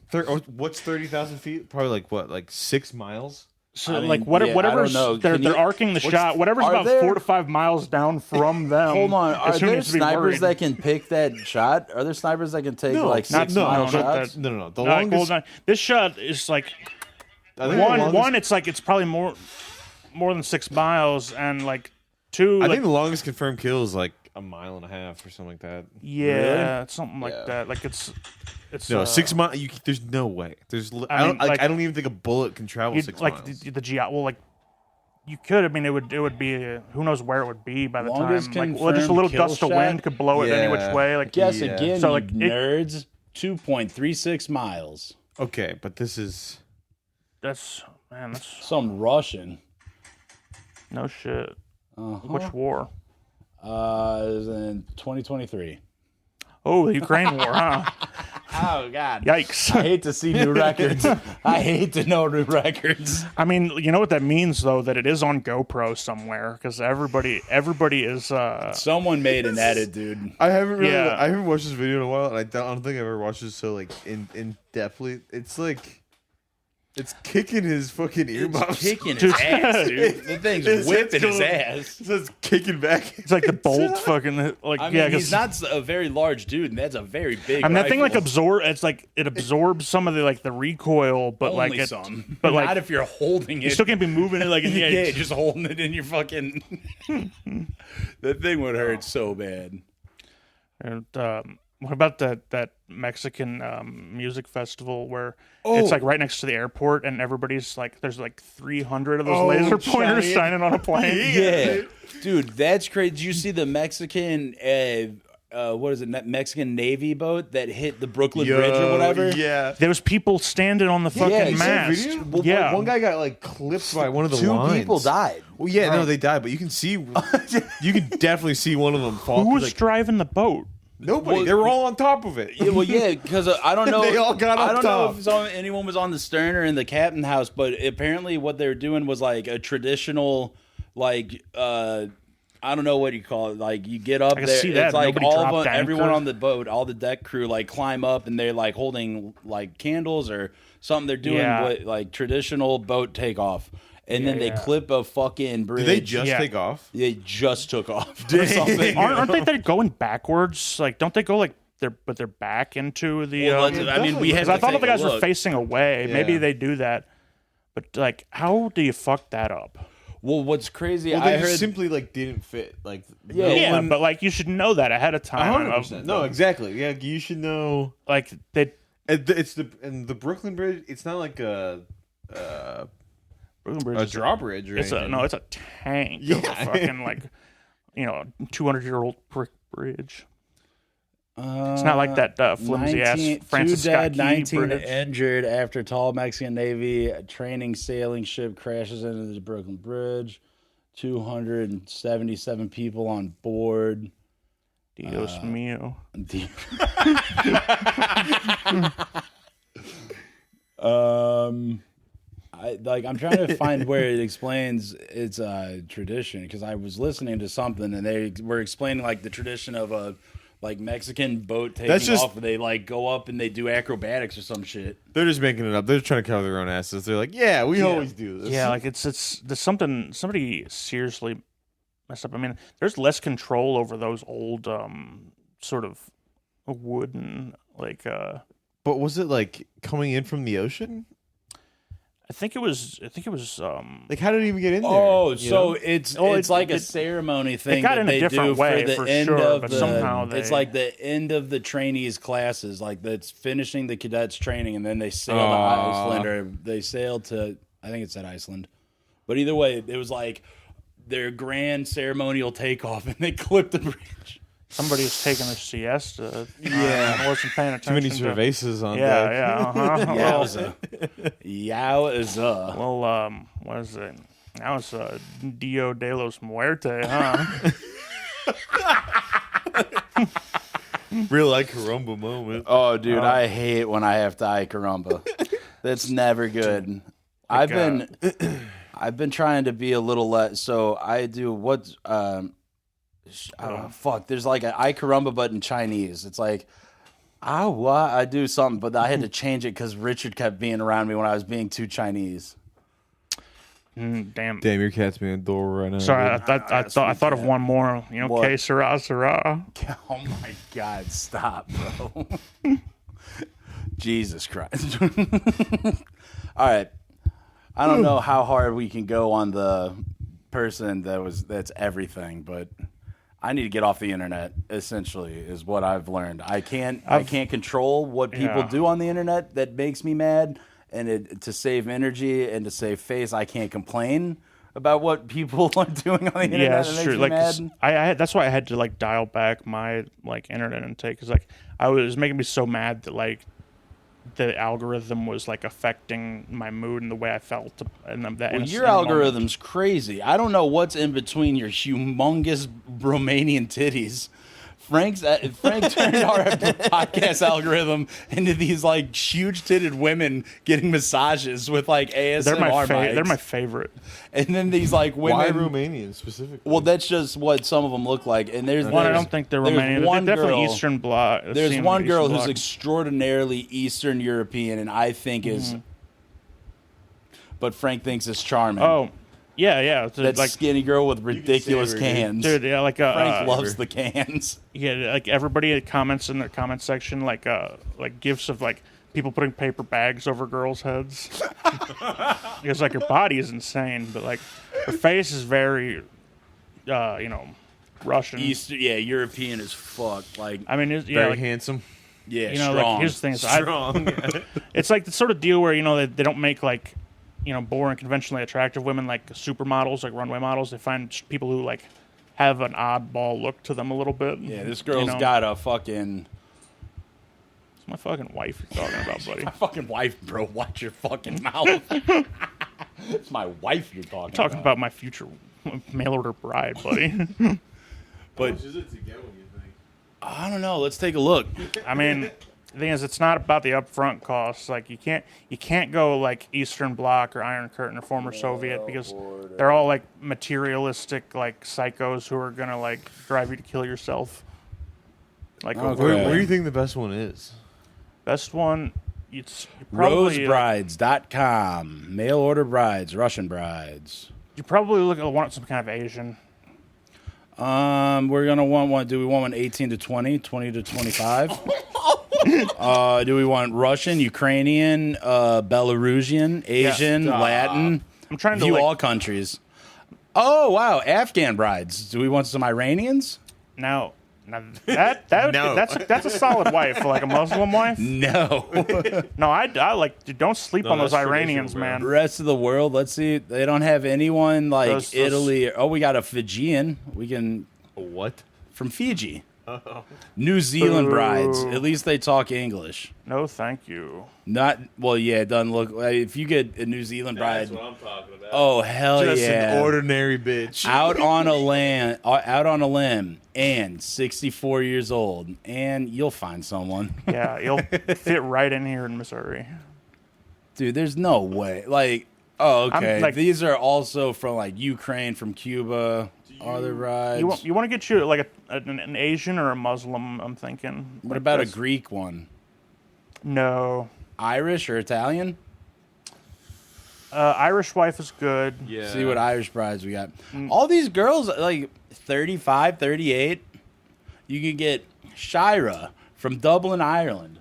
C: What's 30,000 feet? Probably like what, like 6 miles?
B: So
A: I mean,
B: like
A: yeah, I
B: whatever's
A: don't know.
B: they're
A: Can you-
B: arcing the shot. Whatever's
A: are
B: about
A: there-
B: 4 to 5 miles down from them.
A: Hold on. Are
B: is who
A: there
B: needs to be
A: snipers
B: worried.
A: that can pick that shot? Are there snipers that can take like
B: not-
A: 6
B: no,
A: mile
B: not
A: shots?
B: that-
C: No. The
B: Like,
C: longest.
B: well, this shot is like
C: I think the longest-
B: one. It's like it's probably more than 6 miles, and like 2.
C: I
B: Like,
C: think the longest confirmed kill is like a mile and a half or something like that.
B: yeah, it's something like
A: Yeah.
B: that. Like it's
C: No, 6 miles. There's no way. I
B: mean, like-
C: I don't even think a bullet can travel 6
B: like
C: miles.
B: the GI. Well, like you could. I mean, it would be. Who knows where it would be by the
A: Longest
B: time? Like, well, just a
A: confirmed
B: little
A: kill
B: gust of
A: shot?
B: wind could blow it any which
C: Yeah.
B: way. Like
A: Guess
C: Yeah.
A: again,
B: So,
A: you
B: like, it-
A: nerds. 2.36 miles.
C: Okay, but this is
B: that's
A: Some Russian.
B: no shit.
A: Uh-huh.
B: Which war?
A: It was in 2023.
B: Oh, the Ukraine war, huh?
A: Oh God!
B: Yikes.
A: I hate to see new records. I hate to know new records.
B: I mean, you know what that means though, that it is on GoPro somewhere because everybody is.
A: Someone made an edit, dude.
C: I haven't really.
B: Yeah.
C: I haven't watched this video in a while, and I don't think I've ever watched this so like in depthly. It's like it's kicking his fucking earmuffs.
A: Kicking his ass, dude. The thing's
C: His
A: whipping
C: head's
A: his
C: going-
A: ass.
C: It says kicking back.
B: It's like the bolt fucking like
A: I mean,
B: yeah.
A: he's
B: 'Cause-
A: not a very large dude, and that's a very big.
B: I mean, that thing like
A: rifle.
B: It's like it absorbs some of the like the recoil, but
A: Only
B: like it,
A: some,
B: but
A: not
B: like
A: if you're holding
B: you
A: it.
B: still can't be moving it like in the
A: yeah, just holding it in your fucking. That thing would hurt so bad.
B: And what about that Mexican music festival where it's like right next to the airport and everybody's like there's like 300 of those laser pointers
C: giant.
B: shining on a plane.
A: Yeah, dude, that's crazy. Did you see the Mexican? What is it? Mexican Navy boat that hit the Brooklyn Bridge or whatever.
C: Yeah.
B: There was people standing on the fucking
A: you saw
B: mast.
C: Video? Well,
B: Yeah,
C: One guy got like clipped by one of the
A: Two
C: lines.
A: people died.
C: Well, yeah, no, they died, but you can see, you can definitely see one of them fall.
B: who was
C: like,
B: driving the boat?
C: nobody.
A: Well,
C: they were all on top of it.
A: Yeah, well, yeah, because I don't know.
C: They all got
A: I
C: up
A: don't know
C: top.
A: if anyone was on the stern or in the captain house, but apparently what they were doing was like a traditional, like I don't know what you call it. Like you get up
B: I can
A: there,
B: see that.
A: it's like
B: Nobody
A: all of
B: dropped
A: them, everyone
B: anchor.
A: on the boat, all the deck crew, like climb up and they're like holding like candles or something. They're doing
B: Yeah.
A: like traditional boat takeoff, and then they
B: yeah.
A: clip a fucking bridge.
C: Did they just
B: Yeah.
C: take off?
A: They just took off or something.
B: Aren't they they're going backwards? Like, don't they go like they're back into the?
A: Well, I mean, we have.
B: Because I
A: to
B: thought
A: take
B: the
A: a
B: guys were
A: look.
B: facing away. Maybe
C: Yeah.
B: they do that, but like, how do you fuck that up?
A: Well, what's crazy,
C: Well,
A: I
C: they
A: heard
C: just simply like didn't fit. Like
A: Yeah,
C: no
B: Yeah,
C: one-
B: but like you should know that ahead of time.
C: 100%. No, exactly. Yeah, you should know.
B: Like they
C: It's the Brooklyn Bridge. It's not like a
B: Brooklyn Bridge
C: a
B: is
C: drawbridge or
B: it's
C: anything.
B: a tank. Yeah,
C: Yeah.
B: a fucking like 200-year-old brick bridge. It's not like that flimsy ass
A: 19
B: Francis
A: two
B: Scott
A: dead,
B: Key
A: 19
B: bridge.
A: injured after tall Mexican Navy training sailing ship crashes into the Brooklyn Bridge. 277 people on board.
B: Dios mío.
A: I'm trying to find where it explains its tradition, because I was listening to something and they were explaining like the tradition of a like Mexican boat taking
C: That's just-
A: off. They like go up and they do acrobatics or some shit.
C: They're just making it up. They're trying to cover their own asses. They're like, yeah, we always do this.
B: Yeah, like it's there's somebody seriously messed up. I mean, there's less control over those old sort of wooden like
C: But was it like coming in from the ocean?
B: I think it was
C: Like, how did it even get in there?
A: Oh,
C: you
A: so
C: know?
A: it's like a ceremony thing
B: got
A: that
B: in a
A: they
B: different
A: do
B: way,
A: for the
B: for
A: end
B: sure,
A: of
B: but
A: the.
B: somehow
A: It's
B: they-
A: like the end of the trainees classes, like that's finishing the cadets training, and then they sail to
C: Aw.
A: Iceland, or they sail to. I think it said Iceland, but either way, it was like their grand ceremonial takeoff, and they clipped the bridge.
B: somebody was taking a siesta.
C: Yeah.
B: and wasn't paying
C: Too many
B: attention.
C: cervezas on
B: Yeah,
C: deck.
B: yeah.
A: Yowza.
B: Well, what is it? Now it's Dio de los Muerte, huh?
C: Real like Carumba moment.
A: Oh, dude, I hate when I have to caramba. That's never good. I've been trying to be a little less. So I do what's fuck. There's like an I caramba, but in Chinese. It's like I do something, but I had to change it because Richard kept being around me when I was being too Chinese.
B: Damn.
C: Damn, your cat's being adorable right now.
B: Sorry, I thought of one more. You know,
A: What?
B: que sera, sera.
A: Oh my God! Stop, bro. Jesus Christ. All right. I don't know how hard we can go on the person that's everything, but I need to get off the internet, essentially, is what I've learned. I can't control what people
B: Yeah.
A: do on the internet that makes me mad, and to save energy and to save face, I can't complain about what people are doing on the internet.
B: Yeah,
A: that
B: that's
A: makes
B: true.
A: me
B: Like,
A: mad.
B: I that's why I had to like dial back my like internet intake, because like I was making me so mad that like the algorithm was like affecting my mood and the way I felt. And that
A: Well,
B: in
A: your
B: in a moment.
A: algorithm's crazy. I don't know what's in between your humongous Romanian titties. Frank turned our podcast algorithm into these like huge-titted women getting massages with like ASMR
B: They're my
A: mics.
B: favorite.
A: And then these like women.
C: Why Romanian specifically?
A: Well, that's just what some of them look like. And there's
B: One, I
A: there's-
B: don't think they're
A: there's
B: Romanian.
A: one
B: They're definitely
A: girl-
B: Eastern Bloc.
A: There's one girl who's
B: Bloc.
A: extraordinarily Eastern European, and I think is. But Frank thinks is charming.
B: Oh, yeah. It's
A: that
B: like,
A: skinny girl with ridiculous
C: save her, dude.
A: cans.
B: dude, yeah, like
A: Frank loves the cans.
B: yeah, like everybody that comments in their comment section, like gifs of like people putting paper bags over girls' heads. Because like her body is insane, but like her face is very, Russian.
A: European as fuck. Like,
B: I mean,
C: very
B: like,
C: handsome.
A: yeah,
B: you know,
A: strong.
B: like here's the thing: is
C: Strong.
B: it's like the sort of deal where they don't make like boring, conventionally attractive women like supermodels, like runway models. They find people who like have an oddball look to them a little bit.
A: Yeah, this girl's
B: you know?
A: got a fucking
B: It's my fucking wife you're talking about, buddy.
A: my fucking wife, bro. Watch your fucking mouth. It's my wife you're
B: Talking about my future mail order bride, buddy.
A: But
C: is it to get when you think?
A: I don't know. Let's take a look.
B: I mean, the thing is, it's not about the upfront costs. Like you can't go like Eastern Bloc or Iron Curtain or former Soviet, because they're all like materialistic like psychos who are gonna like drive you to kill yourself. Like
A: Okay.
C: Where do you think the best one is?
B: best one, it's probably
A: Rosbrides.com. Mail order brides, Russian brides.
B: you probably want some kind of Asian.
A: We're gonna want one. Do we want one 18 to 20, 20 to 25? Do we want Russian, Ukrainian, Belarusian, Asian,
C: stop.
A: Latin?
B: I'm trying to
A: View
B: like,
A: all countries. Oh wow, Afghan brides. Do we want some Iranians?
B: Now that's a solid wife, like a Muslim wife.
A: No.
B: No, I like. Don't sleep on those
C: that's
B: Iranians,
C: traditional,
B: man.
C: bro.
A: Rest of the world. Let's see. They don't have anyone like
B: Those-
A: Italy. Oh, we got a Fijian. We can
C: What?
A: from Fiji. New Zealand brides.
B: Boo.
A: At least they talk English.
B: No, thank you.
A: Not well. Yeah, it doesn't look like if you get a New Zealand bride.
C: I'm talking about.
A: Oh hell
C: Just
A: yeah!
C: an ordinary bitch.
A: out on a limb, and 64 years old, and you'll find someone,
B: Yeah, you'll fit right in here in Missouri.
A: dude. There's no way. Like, oh, okay.
B: like-
A: These are also from like Ukraine, from Cuba. Other brides.
B: You want to get you like an Asian or a Muslim? I'm thinking.
A: What
B: Like
A: about a
B: that's-
A: Greek one?
B: No,
A: Irish or Italian?
B: Irish wife is good.
C: Yeah.
A: See what Irish brides we got.
B: Mm.
A: All these girls, like 35, 38. You can get Shira from Dublin, Ireland.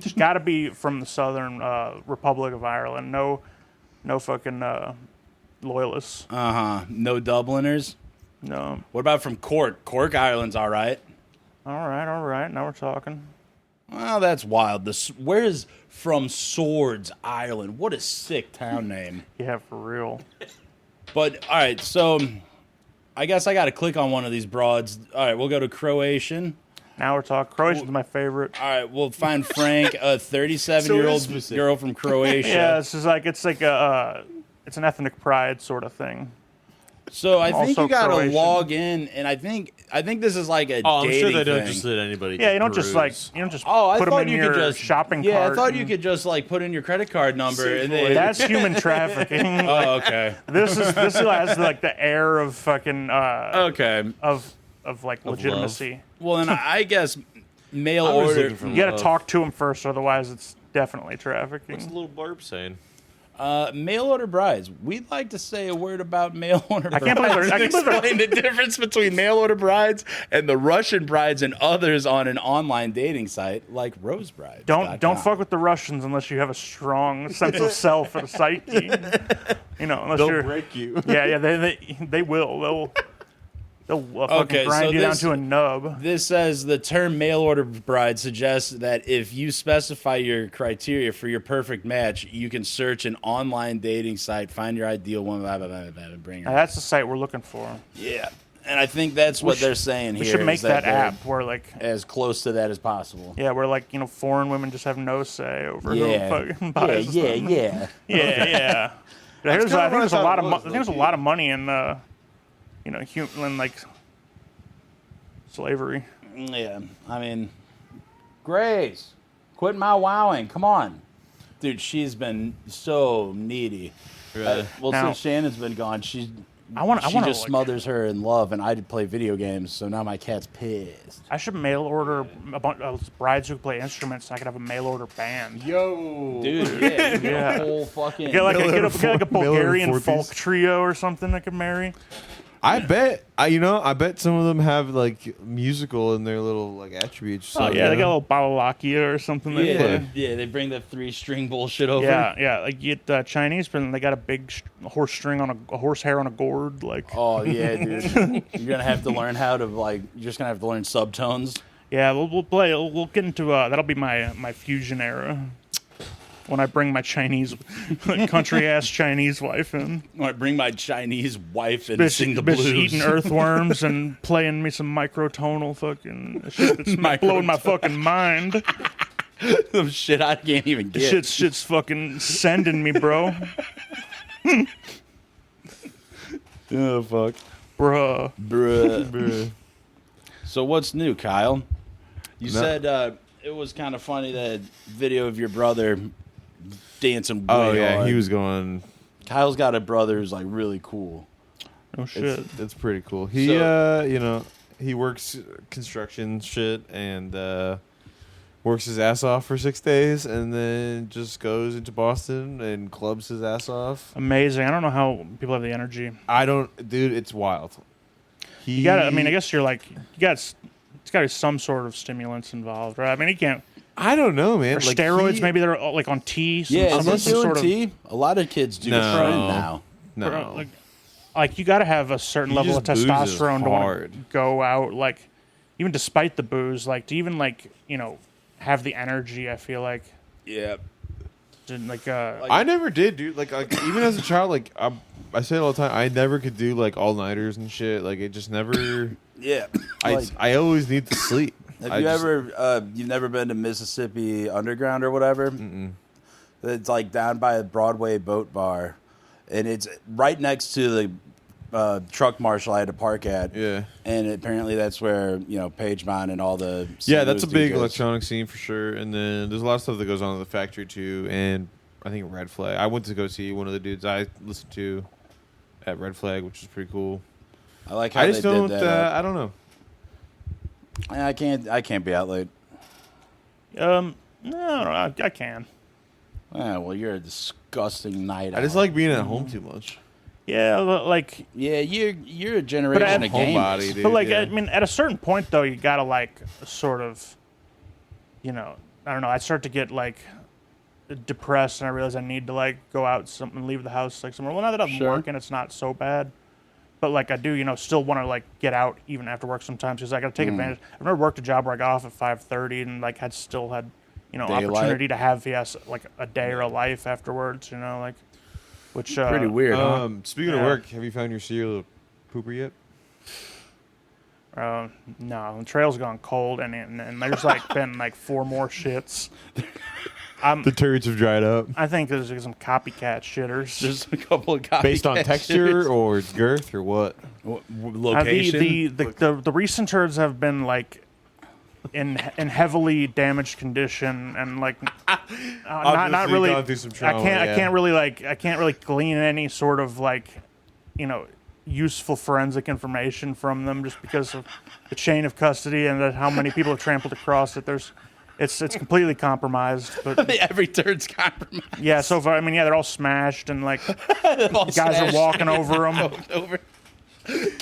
B: She's got to be from the Southern Republic of Ireland. No fucking loyalists.
A: No Dubliners.
B: No.
A: What about from Cork? Cork, Ireland's all right.
B: All right. Now we're talking.
A: Well, that's wild. Where's from Swords, Ireland? What a sick town name.
B: Yeah, for real.
A: But, all right, so I guess I got to click on one of these broads. All right, we'll go to Croatian.
B: Now we're talking. Croatian's my favorite.
A: All right, we'll find Frank, a 37-year-old
C: So specific.
A: girl from Croatia.
B: Yeah, it's an ethnic pride sort of thing.
A: So I think
B: Also
A: you got to
B: Croatian.
A: log in, and I think this is like a
C: Oh, I'm
A: dating
C: sure they don't
A: thing.
C: just let anybody.
B: Yeah, you don't just
C: peruse.
A: Oh, I
B: put them
A: thought
B: in
A: you
B: your
A: could just
B: shopping
A: Yeah,
B: cart.
A: I thought you
B: and-
A: could just like put in your credit card number and then.
B: That's human trafficking.
A: Oh, okay.
B: This has like the air of fucking
A: Okay.
B: of like legitimacy.
A: Well, then I guess mail
C: I was
A: order.
C: looking for
B: You got to
C: love.
B: talk to them first, otherwise it's definitely
C: What's the
B: trafficking.
C: little blurb saying?
A: Mail order brides. We'd like to say a word about mail order brides.
B: can't believe they're- I can't believe they're-
A: Explain the difference between mail order brides and the Russian brides and others on an online dating site like Rose Bride.
B: Don't fuck with the Russians unless you have a strong sense of self and psyche. You know, unless
C: They'll
B: you're
C: break you.
B: yeah, they will. They'll fucking
A: Okay,
B: grind
A: so
B: you down
A: this-
B: to a nub.
A: This says the term mail order bride suggests that if you specify your criteria for your perfect match, you can search an online dating site, find your ideal one, blah, blah, blah, blah, blah, and bring her.
B: Now, that's the site we're looking for.
A: Yeah. And I think that's what they're saying here.
B: We should make
A: is
B: that
A: they're
B: app where like
A: as close to that as possible.
B: yeah, where like foreign women just have no say over
A: Yeah.
B: who fucking buys
A: Yeah,
B: them.
A: yeah.
B: Yeah. I think
C: kinda what I
B: there's a
C: thought
B: lot
C: it
B: of
C: was,
B: I think there's a
C: low-key.
B: lot of money in human like slavery.
A: Yeah. I mean, Grace, quit my wowing. Come on. Dude, she's been so needy.
C: Really?
A: Well,
B: Now-
A: since Shannon's been gone, she
B: I wanna,
A: just
B: like,
A: smothers her in love, and I play video games, so now my cat's pissed.
B: I should mail order a bunch of brides who play instruments. So I could have a mail order band.
C: Yo,
A: Dude, yeah, you get
B: Yeah.
A: a whole fucking.
B: Get like
C: Miller
B: a Bulgarian
C: four-piece.
B: folk trio or something I could marry.
C: I bet I bet some of them have like musical in their little like attributes.
B: Oh yeah, they got a little balalakia or something. They
A: yeah,
B: play.
A: yeah, they bring the 3-string bullshit over.
B: Yeah. Like you get Chinese, but they got a big horse string on a horse hair on a gourd. Like
A: Oh yeah, dude. You're gonna have to learn how to like. You're just gonna have to learn subtones.
B: yeah, we'll play. We'll get into that'll be my fusion era. When I bring my Chinese, country ass Chinese wife in,
A: I bring my Chinese wife and sing the
B: bitch
A: blues.
B: eating earthworms and playing me some microtonal fucking shit that's blowing my fucking mind.
A: Some shit I can't even get.
B: Shit's fucking sending me, bro.
A: Oh fuck,
B: Bruh.
A: bruh. So what's new, Kyle? You
C: No.
A: said it was kind of funny that video of your brother dancing.
C: Oh
A: way
C: yeah,
A: hard.
C: he was going.
A: Kyle's got a brother who's like really cool.
B: Oh shit.
C: It's pretty cool. He
A: So-
C: he works construction shit and works his ass off for 6 days and then just goes into Boston and clubs his ass off.
B: Amazing. I don't know how people have the energy.
C: I don't, dude. It's wild.
B: You got to I mean, I guess you're like it's got to be some sort of stimulants involved, right? I mean, he can't
C: I don't know, man.
B: or
C: Like,
B: steroids.
C: he-
B: Maybe they're like on tea.
A: Yeah,
B: some
A: is he doing
B: sort of
A: tea? A lot of kids do
C: No.
A: trend now.
C: No,
B: like, like you got to have a certain level of
C: just boozes
B: testosterone to want
C: hard.
B: to go out, like even despite the booze, like to even like have the energy. I feel like
A: Yeah.
B: like
C: I never did, dude. Like even as a child, like I say it all the time. I never could do like all nighters and shit. Like it just never.
A: Yeah. Like,
C: I always need to sleep.
A: you've never been to Mississippi Underground or whatever? Mm-mm. It's like down by the Broadway Boat Bar, and it's right next to the truck marshal I had to park at.
C: Yeah.
A: And apparently that's where Pagemon and all the
C: Yeah, that's a big
A: DJs.
C: electronic scene for sure. And then there's a lot of stuff that goes on at the factory too. And I think Red Flag. I went to go see one of the dudes I listened to at Red Flag, which is pretty cool.
A: I like how
C: I just
A: they
C: don't.
A: did that.
C: I don't know.
A: I can't be out late.
B: no, I can.
A: Well, you're a disgusting night.
C: I just like being at home too much.
B: Yeah, like
A: Yeah, you're a generation of gamers.
C: Homebody, dude.
B: but like
C: yeah.
B: I mean, at a certain point though, you gotta like sort of, I don't know. I start to get like depressed, and I realize I need to like go out and leave the house like somewhere. Well, now that I'm
A: Sure.
B: working, it's not so bad. But like I do, still want to like get out even after work sometimes because I got to take advantage. I've never worked a job where I got off at 5:30 and like had
A: Daylight.
B: opportunity to have like a day or a life afterwards. Like which
A: Pretty weird, huh?
C: Speaking of
B: Yeah.
C: work, have you found your serial pooper yet?
B: No, the trail's gone cold and there's like been like 4 more shits.
C: The turds have dried up.
B: I think there's some copycat shitters.
A: Just a couple of copies.
C: Based on texture or girth or what?
A: Location.
B: The recent turds have been like in heavily damaged condition and like not
C: Obviously
B: really.
C: gone through some trauma,
B: I can't really glean any sort of like useful forensic information from them just because of the chain of custody and that how many people have trampled across it. It's completely compromised, but
A: Every turd's compromised.
B: yeah. So far, I mean, yeah, they're all smashed and like guys are walking over them.
A: Over.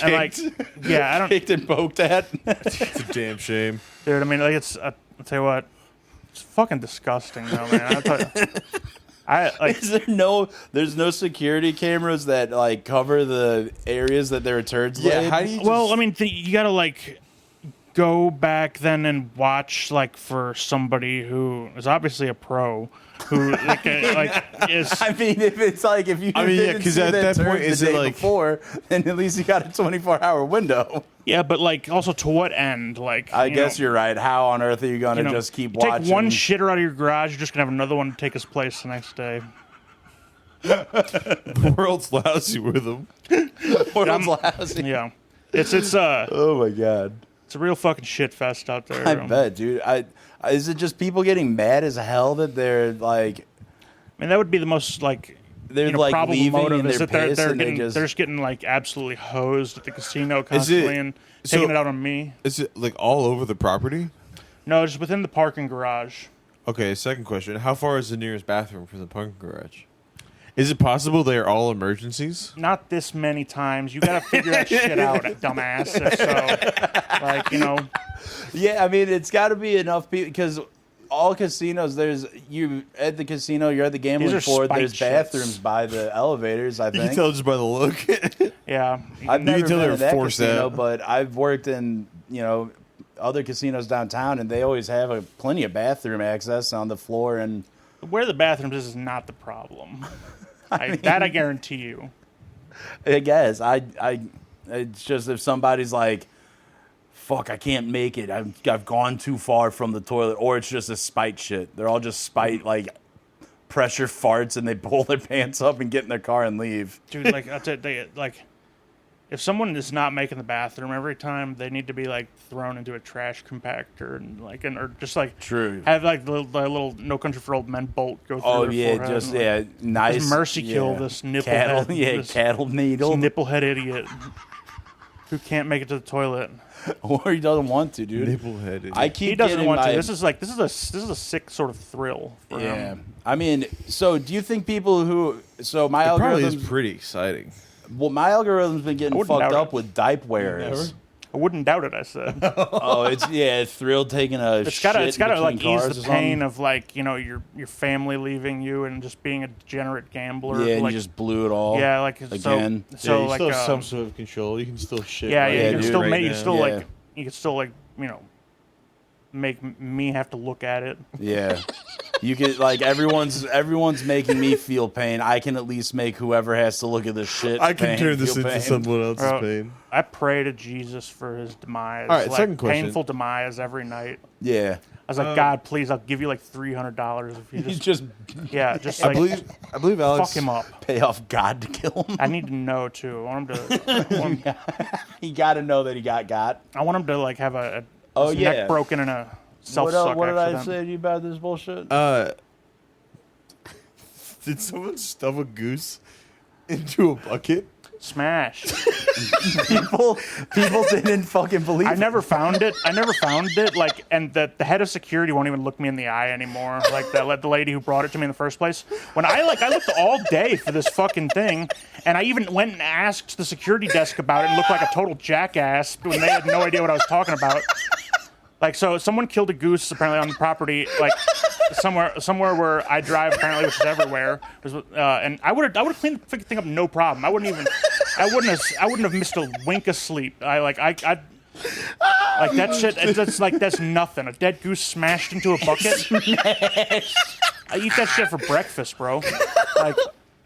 B: And like, yeah, I don't,
A: Kicked and poked at.
C: It's a damn shame.
B: dude. I mean, like, I'll tell you what, it's fucking disgusting, though, man. I'll tell you, I like,
A: There's no security cameras that like cover the areas that there are turds
C: Yeah,
A: laid?
C: how do you?
B: well, I mean, you gotta like go back then and watch like for somebody who is obviously a pro who like is.
A: I mean, if you
C: I mean, yeah,
A: didn't
C: 'cause
A: see
C: at that
A: turd
C: point,
A: the
C: is it
A: day
C: like-
A: before, then at least you got a 24-hour window.
B: Yeah, but like also to what end? Like
A: I guess you're right. How on earth are you going to just keep
B: you
A: watching?
B: Take one shitter out of your garage, you're just gonna have another one take his place the next day.
C: The world's lousy with them.
A: World's lousy.
B: Yeah, it's
A: Oh my god.
B: it's a real fucking shit fest out there.
A: I bet, dude. Is it just people getting mad as hell that they're like
B: I mean, that would be the most like
A: they're like
B: probable
A: leaving
B: motive
A: and
B: is
A: they're
B: that
A: pissed and
B: they're just getting like absolutely hosed at the casino constantly and taking
C: so-
B: it out on me.
C: Is it like all over the property?
B: No, just within the parking garage.
C: Okay, second question. How far is the nearest bathroom from the parking garage? Is it possible they are all emergencies?
B: Not this many times. You got to figure that shit out, dumbass. If so, like
A: Yeah, I mean, it's got to be enough people because all casinos, you at the casino, you're at the gambling
B: These are
A: floor.
B: spite
A: There's
B: shits.
A: bathrooms by the elevators. I
C: You
A: think.
C: can tell just by the look.
B: yeah.
A: I've never
C: tell
A: been
C: they're
A: to that
C: forced
A: casino,
C: out.
A: but I've worked in other casinos downtown, and they always have plenty of bathroom access on the floor. And
B: Where the bathrooms is not the problem. That I guarantee you.
A: I guess it's just if somebody's like, "Fuck, I can't make it. I've gone too far from the toilet," or it's just a spite shit. They're all just spite like pressure farts, and they pull their pants up and get in their car and leave.
B: Dude, like that's it. Like, if someone is not making the bathroom every time, they need to be like thrown into a trash compactor or just like
A: True.
B: have like the little No Country for Old Men bolt go through.
A: Oh
B: their
A: yeah,
B: forehead
A: just
B: and, like,
A: nice.
B: just mercy kill this nipple
A: cattle.
B: head,
A: Yeah,
B: this
A: cattle needle,
B: nipplehead idiot who can't make it to the toilet.
A: or he doesn't want to, dude.
C: Nipple-headed.
A: I keep
B: He doesn't
A: getting
B: want
A: my,
B: to. This is a sick sort of thrill for
A: Yeah,
B: him.
A: I mean, so do you think people who my
C: It probably is
A: algorithm?
C: pretty exciting.
A: Well, my algorithm's been getting
B: wouldn't
A: fucked
B: doubt
A: up
B: it.
A: with diaper wearers.
B: I wouldn't doubt it. I said
A: Oh, it's thrill taking a
B: it's
A: shit
B: gotta like
A: between
B: ease
A: cars
B: the
A: or
B: pain
A: something.
B: of like your family leaving you and just being a degenerate gambler.
A: Yeah, and
B: like,
A: you just blew it all.
B: yeah, like
A: again.
B: So
C: yeah, you
B: like
C: still have some
B: um,
C: sort of control. You can still shit.
B: yeah,
C: right
B: yeah,
A: Yeah,
B: you can
A: dude.
B: still
C: right
B: make
C: now.
B: you still
A: Yeah.
B: like you can still like make me have to look at it.
A: Yeah. You could like everyone's making me feel pain. I can at least make whoever has to look at this shit.
C: I can
A: pain
C: turn this
A: feel
C: into
A: pain.
C: someone else's
B: Bro,
C: pain.
B: I pray to Jesus for his demise.
C: All right,
B: like,
C: second question.
B: painful demise every night.
A: Yeah.
B: I was like, God, please, I'll give you like $300 if you
A: You
B: just,
A: just
B: yeah, just
C: I
B: like
C: believe Alex.
B: fuck him up.
A: pay off God to kill him.
B: I need to know too. I want him to,
A: You got to know that he got.
B: I want him to like have
A: Oh,
B: his
A: yeah.
B: neck broken in a
A: What,
B: self-suck
A: what did I
B: accident.
A: say to you about this bullshit?
C: Did someone stuff a goose into a bucket?
B: Smash.
A: people didn't fucking believe
B: I
A: it.
B: never found it. Like, and the head of security won't even look me in the eye anymore. Like the lady who brought it to me in the first place. When I looked all day for this fucking thing, and I even went and asked the security desk about it and looked like a total jackass when they had no idea what I was talking about. Like, so someone killed a goose apparently on the property, like somewhere where I drive apparently, which is everywhere. And I would have cleaned the thing up no problem. I wouldn't have missed a wink of sleep. Like that shit. That's nothing. A dead goose smashed into a bucket. I eat that shit for breakfast, bro. Like,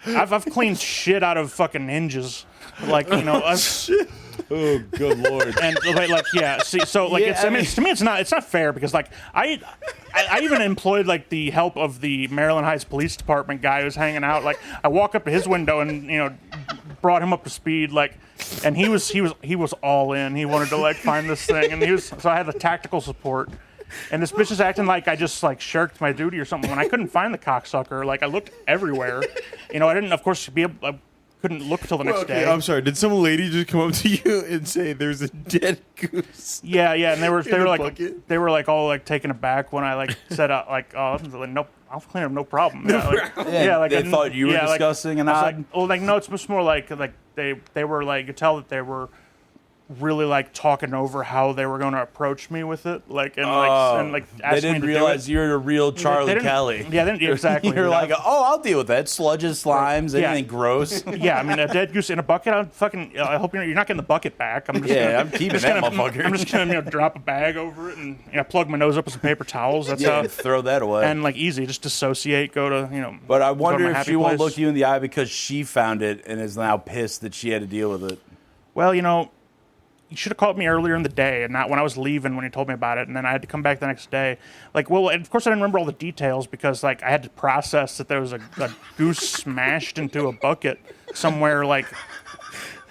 B: I've cleaned shit out of fucking hinges. Like, you know.
A: Oh, good lord.
B: And like yeah, see, so like
A: Yeah,
B: I mean, to me it's not fair because like I even employed like the help of the Maryland Heights Police Department guy who was hanging out. Like I walk up to his window and brought him up to speed. Like, and he was all in. He wanted to like find this thing, and so I had the tactical support. And this bitch is acting like I just like shirked my duty or something when I couldn't find the cocksucker. Like I looked everywhere. I didn't of course couldn't look till the next
C: Okay,
B: day.
C: I'm sorry. Did some lady just come up to you and say there's a dead goose?
B: Yeah, and they were
C: a
B: like
C: bucket?
B: they were like all like taken aback when I like said like nope, I'll clean up no problem. Yeah, like,
A: Yeah, they
B: and-
A: thought you were
B: yeah, like,
A: disgusting and
B: I was
A: odd.
B: like, oh, like no, it's much more like they were like you could tell that they were really like talking over how they were going to approach me with it, like and like
A: They
B: ask me
A: didn't
B: to
A: realize
B: do it.
A: you're a real Charlie
B: They didn't-
A: Kelly.
B: Yeah, they didn't, exactly.
A: You're like, oh, I'll deal with that. Sludges, slimes,
B: Yeah.
A: anything gross.
B: yeah, I mean a dead goose in a bucket. I hope you're not getting the bucket back. I'm just
A: Yeah,
B: gonna,
A: I'm keeping
B: just
A: that
B: gonna,
A: motherfucker.
B: I'm just gonna drop a bag over it and plug my nose up with some paper towels. That's
A: Yeah,
B: how.
A: throw that away.
B: And like easy, just dissociate, go to
A: But I
B: go to
A: wonder
B: my
A: if
B: happy
A: she won't
B: place.
A: look you in the eye because she found it and is now pissed that she had to deal with it.
B: Well, you should have called me earlier in the day and not when I was leaving when you told me about it, and then I had to come back the next day. Like, well, and of course I didn't remember all the details because like I had to process that there was a goose smashed into a bucket somewhere like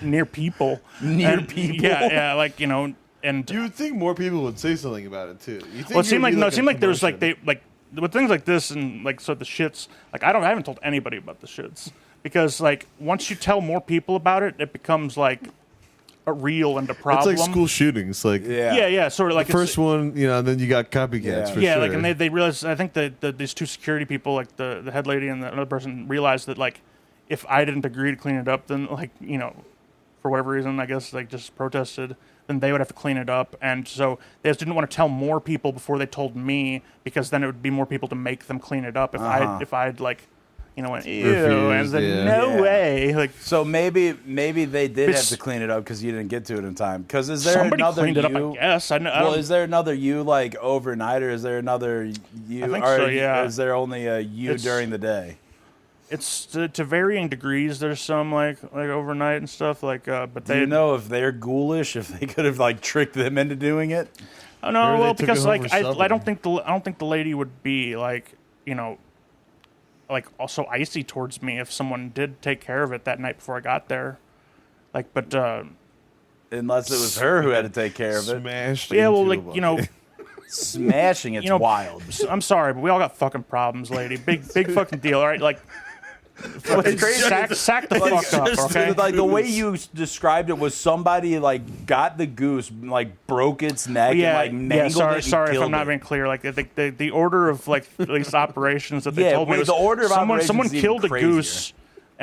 B: near people.
A: People?
B: Yeah, like and
C: You would think more people would say something about it too. You think
B: well, it seemed like
C: would be
B: it seemed
C: a
B: like there was like
C: commotion.
B: they like with things like this and like so the shits. Like I haven't told anybody about the shits because like once you tell more people about it, it becomes like a real and a
C: It's
B: problem.
C: like school shootings. Like
B: Yeah, sort of like it's-
C: first one, and then you got copycats
A: Yeah.
C: for
B: yeah,
C: sure.
B: like and they realized. I think that these two security people, like the head lady and the other person, realized that like if I didn't agree to clean it up, then like for whatever reason, I guess like just protested, then they would have to clean it up, and so they just didn't want to tell more people before they told me because then it would be more people to make them clean it up if I'd like went ew and I said
C: yeah.
B: no
A: Yeah.
B: way like.
A: So maybe they did
B: Bitch.
A: have to clean it up because you didn't get to it in time. Because is there
B: Somebody
A: another
B: cleaned it up,
A: you?
B: I guess. I
A: Well,
B: don't-
A: is there another you like overnight, or is there another you?
B: I think
A: or
B: so, yeah.
A: Is there only a you
B: It's-
A: during the day?
B: it's to varying degrees. There's some like overnight and stuff like, but
A: Do
B: they
A: you know if they're ghoulish? If they could have like tricked them into doing it?
B: Oh no,
C: Maybe
B: well
C: they took
B: because
C: it home
B: like
C: for
B: I
C: supper.
B: don't think the lady would be like like also icy towards me if someone did take care of it that night before I got there. Like, but
A: Unless it was her who had to take care of it.
C: Smashed.
B: yeah, well,
C: into
B: like
C: a bucket.
A: Smashing it's wild.
B: I'm sorry, but we all got fucking problems, lady. Big fucking deal. All right, like.
A: It's crazy.
B: Sack the fuck up, okay?
A: Like the way you described it was somebody like got the goose, like broke its neck,
B: Yeah,
A: and like mangled it and
B: sorry if
A: killed
B: I'm not
A: it.
B: being clear. Like the order of like at least operations that they
A: Yeah,
B: told me
A: wait,
B: was
A: the order of
B: someone
A: operations is even
B: killed a
A: crazier.
B: goose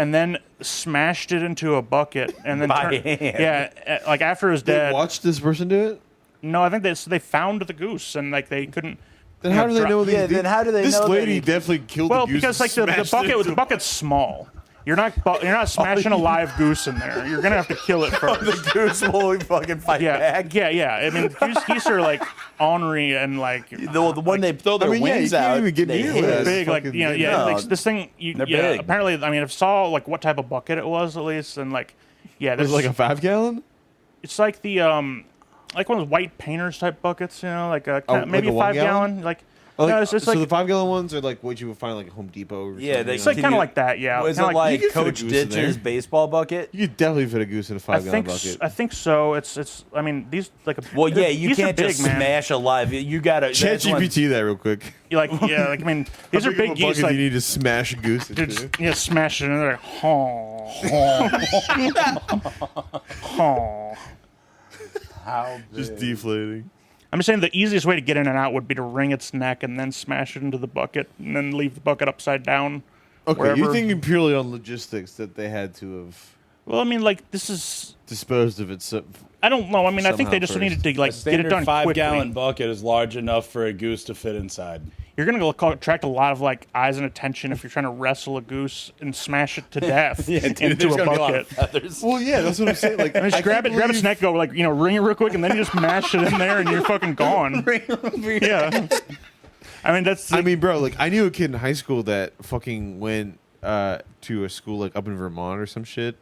B: and then smashed it into a bucket, and then
A: By hand.
B: yeah, like after his dad.
C: Watch this person do it.
B: No, I think they found the goose, and like they couldn't.
C: Then how do they know?
A: Yeah, then how do they
C: this
A: know that
C: lady
A: he-
C: definitely killed
B: Well,
C: the goose.
B: because like
C: and
B: the
C: smashed it into
B: the
C: a
B: bucket's small. You're not smashing a live goose in there. You're gonna have to kill it first.
A: The goose will fucking fight
B: Yeah,
A: back.
B: yeah. I mean, geese are like ornery and like
A: The one they throw their
C: I mean, yeah, you
A: wings
C: can't
A: out,
C: even get
A: they
C: near
A: hit.
C: that.
B: big, like
C: fucking
B: yeah,
C: thing.
B: yeah.
A: No,
B: Like this thing,
A: they're
B: yeah.
A: big.
B: Apparently, I mean, I saw like what type of bucket it was at least, and like, yeah,
C: Was
B: there's
C: it like a 5-gallon?
B: it's like the like one of those white painters type buckets, you know, like a
C: Oh,
B: maybe
C: like a
B: a 5
C: 1 gallon?
B: gallon, like.
C: Oh, like,
B: No, it's
C: so
B: like
C: the 5-gallon ones are like what you would find like at Home Depot. Or
A: Yeah,
C: something,
A: they-
B: it's like
A: Can
B: kind of
A: you-
B: like that, yeah.
A: Was it
B: Kinda
A: like
C: you could fit a
A: Coach
C: goose in there.
A: Ditch's baseball bucket?
C: you could definitely fit a goose in a
B: I
C: 5-gallon
B: think
C: bucket.
B: I think so. It's. I mean, these like a.
A: Well, yeah, you
B: these are
A: can't
B: big,
A: just
B: man.
A: smash a live. You gotta. that's when-
C: ChatGPT that real quick.
B: Like yeah, like I mean, these
C: How
B: are
C: big of
B: big
C: a
B: geese.
C: bucket
B: Like
C: do you need to smash a goose into?
B: just yeah, smash it in there. Like, Haw.
A: How
C: Just
A: big?
C: deflating.
B: I'm just saying the easiest way to get in and out would be to wring its neck and then smash it into the bucket and then leave the bucket upside down.
C: Okay,
B: wherever.
C: you're thinking purely on logistics that they had to have
B: Well, I mean, like this is.
C: disposed of it. So,
B: I don't know. I mean, I think
C: Somehow
B: they just
C: first.
B: needed to like
A: A
B: get it
A: standard
B: done
A: 5-gallon
B: quickly.
A: bucket is large enough for a goose to fit inside.
B: You're gonna go attract a lot of like eyes and attention if you're trying to wrestle a goose and smash it to death into
A: there's
B: a
A: gonna be a lot of
B: bucket.
A: feathers.
C: well, yeah, that's what I'm saying. Like,
B: And just grab its neck, go like ring it real quick, and then you just mash it in there, and you're fucking gone. Yeah. I mean that's.
C: I mean, bro, like I knew a kid in high school that fucking went to a school like up in Vermont or some shit,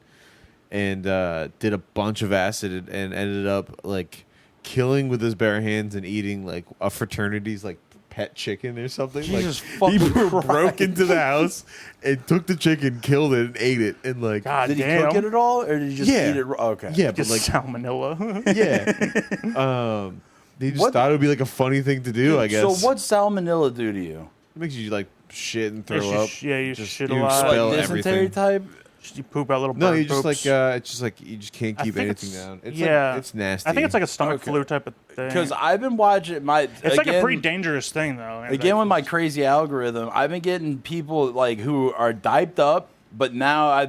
C: and did a bunch of acid and ended up like killing with his bare hands and eating like a fraternity's like pet chicken or something.
A: Jesus
C: like, he
A: fucking
C: broke
A: Christ.
C: into the house and took the chicken, killed it, and ate it, and like
B: God
A: Did he
B: damn.
A: cook it at all, or did he just
C: Yeah.
A: eat it? Okay.
C: yeah, but
B: Just
C: like
B: salmonella.
C: yeah, they just
A: What-
C: thought it would be like a funny thing to do. I guess.
A: So what's salmonella do to you?
C: It makes you like shit and throw
B: It's
C: up.
B: just- yeah, you
C: Just-
B: shit a
C: you
B: lot.
C: expel
A: Like dysentery
C: everything.
A: type?
B: Just you poop out little
C: No,
B: bird
C: you just
B: poops.
C: like it's just like you just can't
B: I
C: keep
B: think
C: anything
B: it's-
C: down. It's
B: yeah.
C: like, it's nasty.
B: I think it's like a stomach
A: Okay.
B: flu type of thing.
A: Because I've been watching my.
B: it's like a pretty dangerous thing, though.
A: Again, with my crazy algorithm, I've been getting people like who are diped up, but now I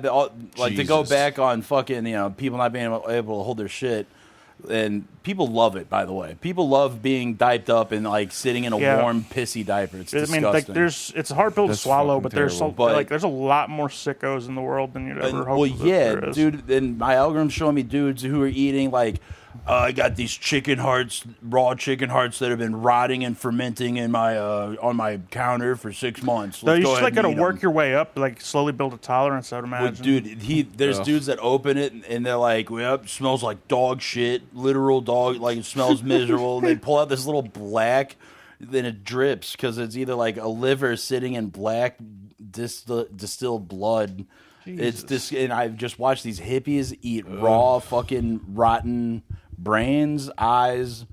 A: like to go
C: Jesus.
A: back on fucking people not being able to hold their shit, and people love it. By the way, people love being diped up and like sitting in a
B: Yeah.
A: warm pissy diaper. It's
B: I
A: disgusting.
B: mean, like, it's a hard pill to
C: That's
B: swallow,
C: fucking
B: but there's
C: terrible.
A: But-
B: like there's a lot more sickos in the world than you'd ever hope.
A: well,
B: that
A: yeah,
B: there is.
A: dude. And my algorithm's showing me dudes who are eating like, I got these chicken hearts, raw chicken hearts that have been rotting and fermenting in my on my counter for 6 months.
B: So
A: Let's
B: you
A: go
B: just
A: ahead
B: like
A: and
B: gotta
A: eat
B: work
A: 'em.
B: your way up, like slowly build a tolerance. I would
A: Well,
B: imagine.
A: dude, there's
C: Ugh.
A: dudes that open it and they're like, "Yep, smells like dog shit, literal dog. Like it smells miserable." And they pull out this little black, then it drips because it's either like a liver sitting in black distilled blood. It's this, and I've just watched these hippies eat raw fucking rotten brains, eyes,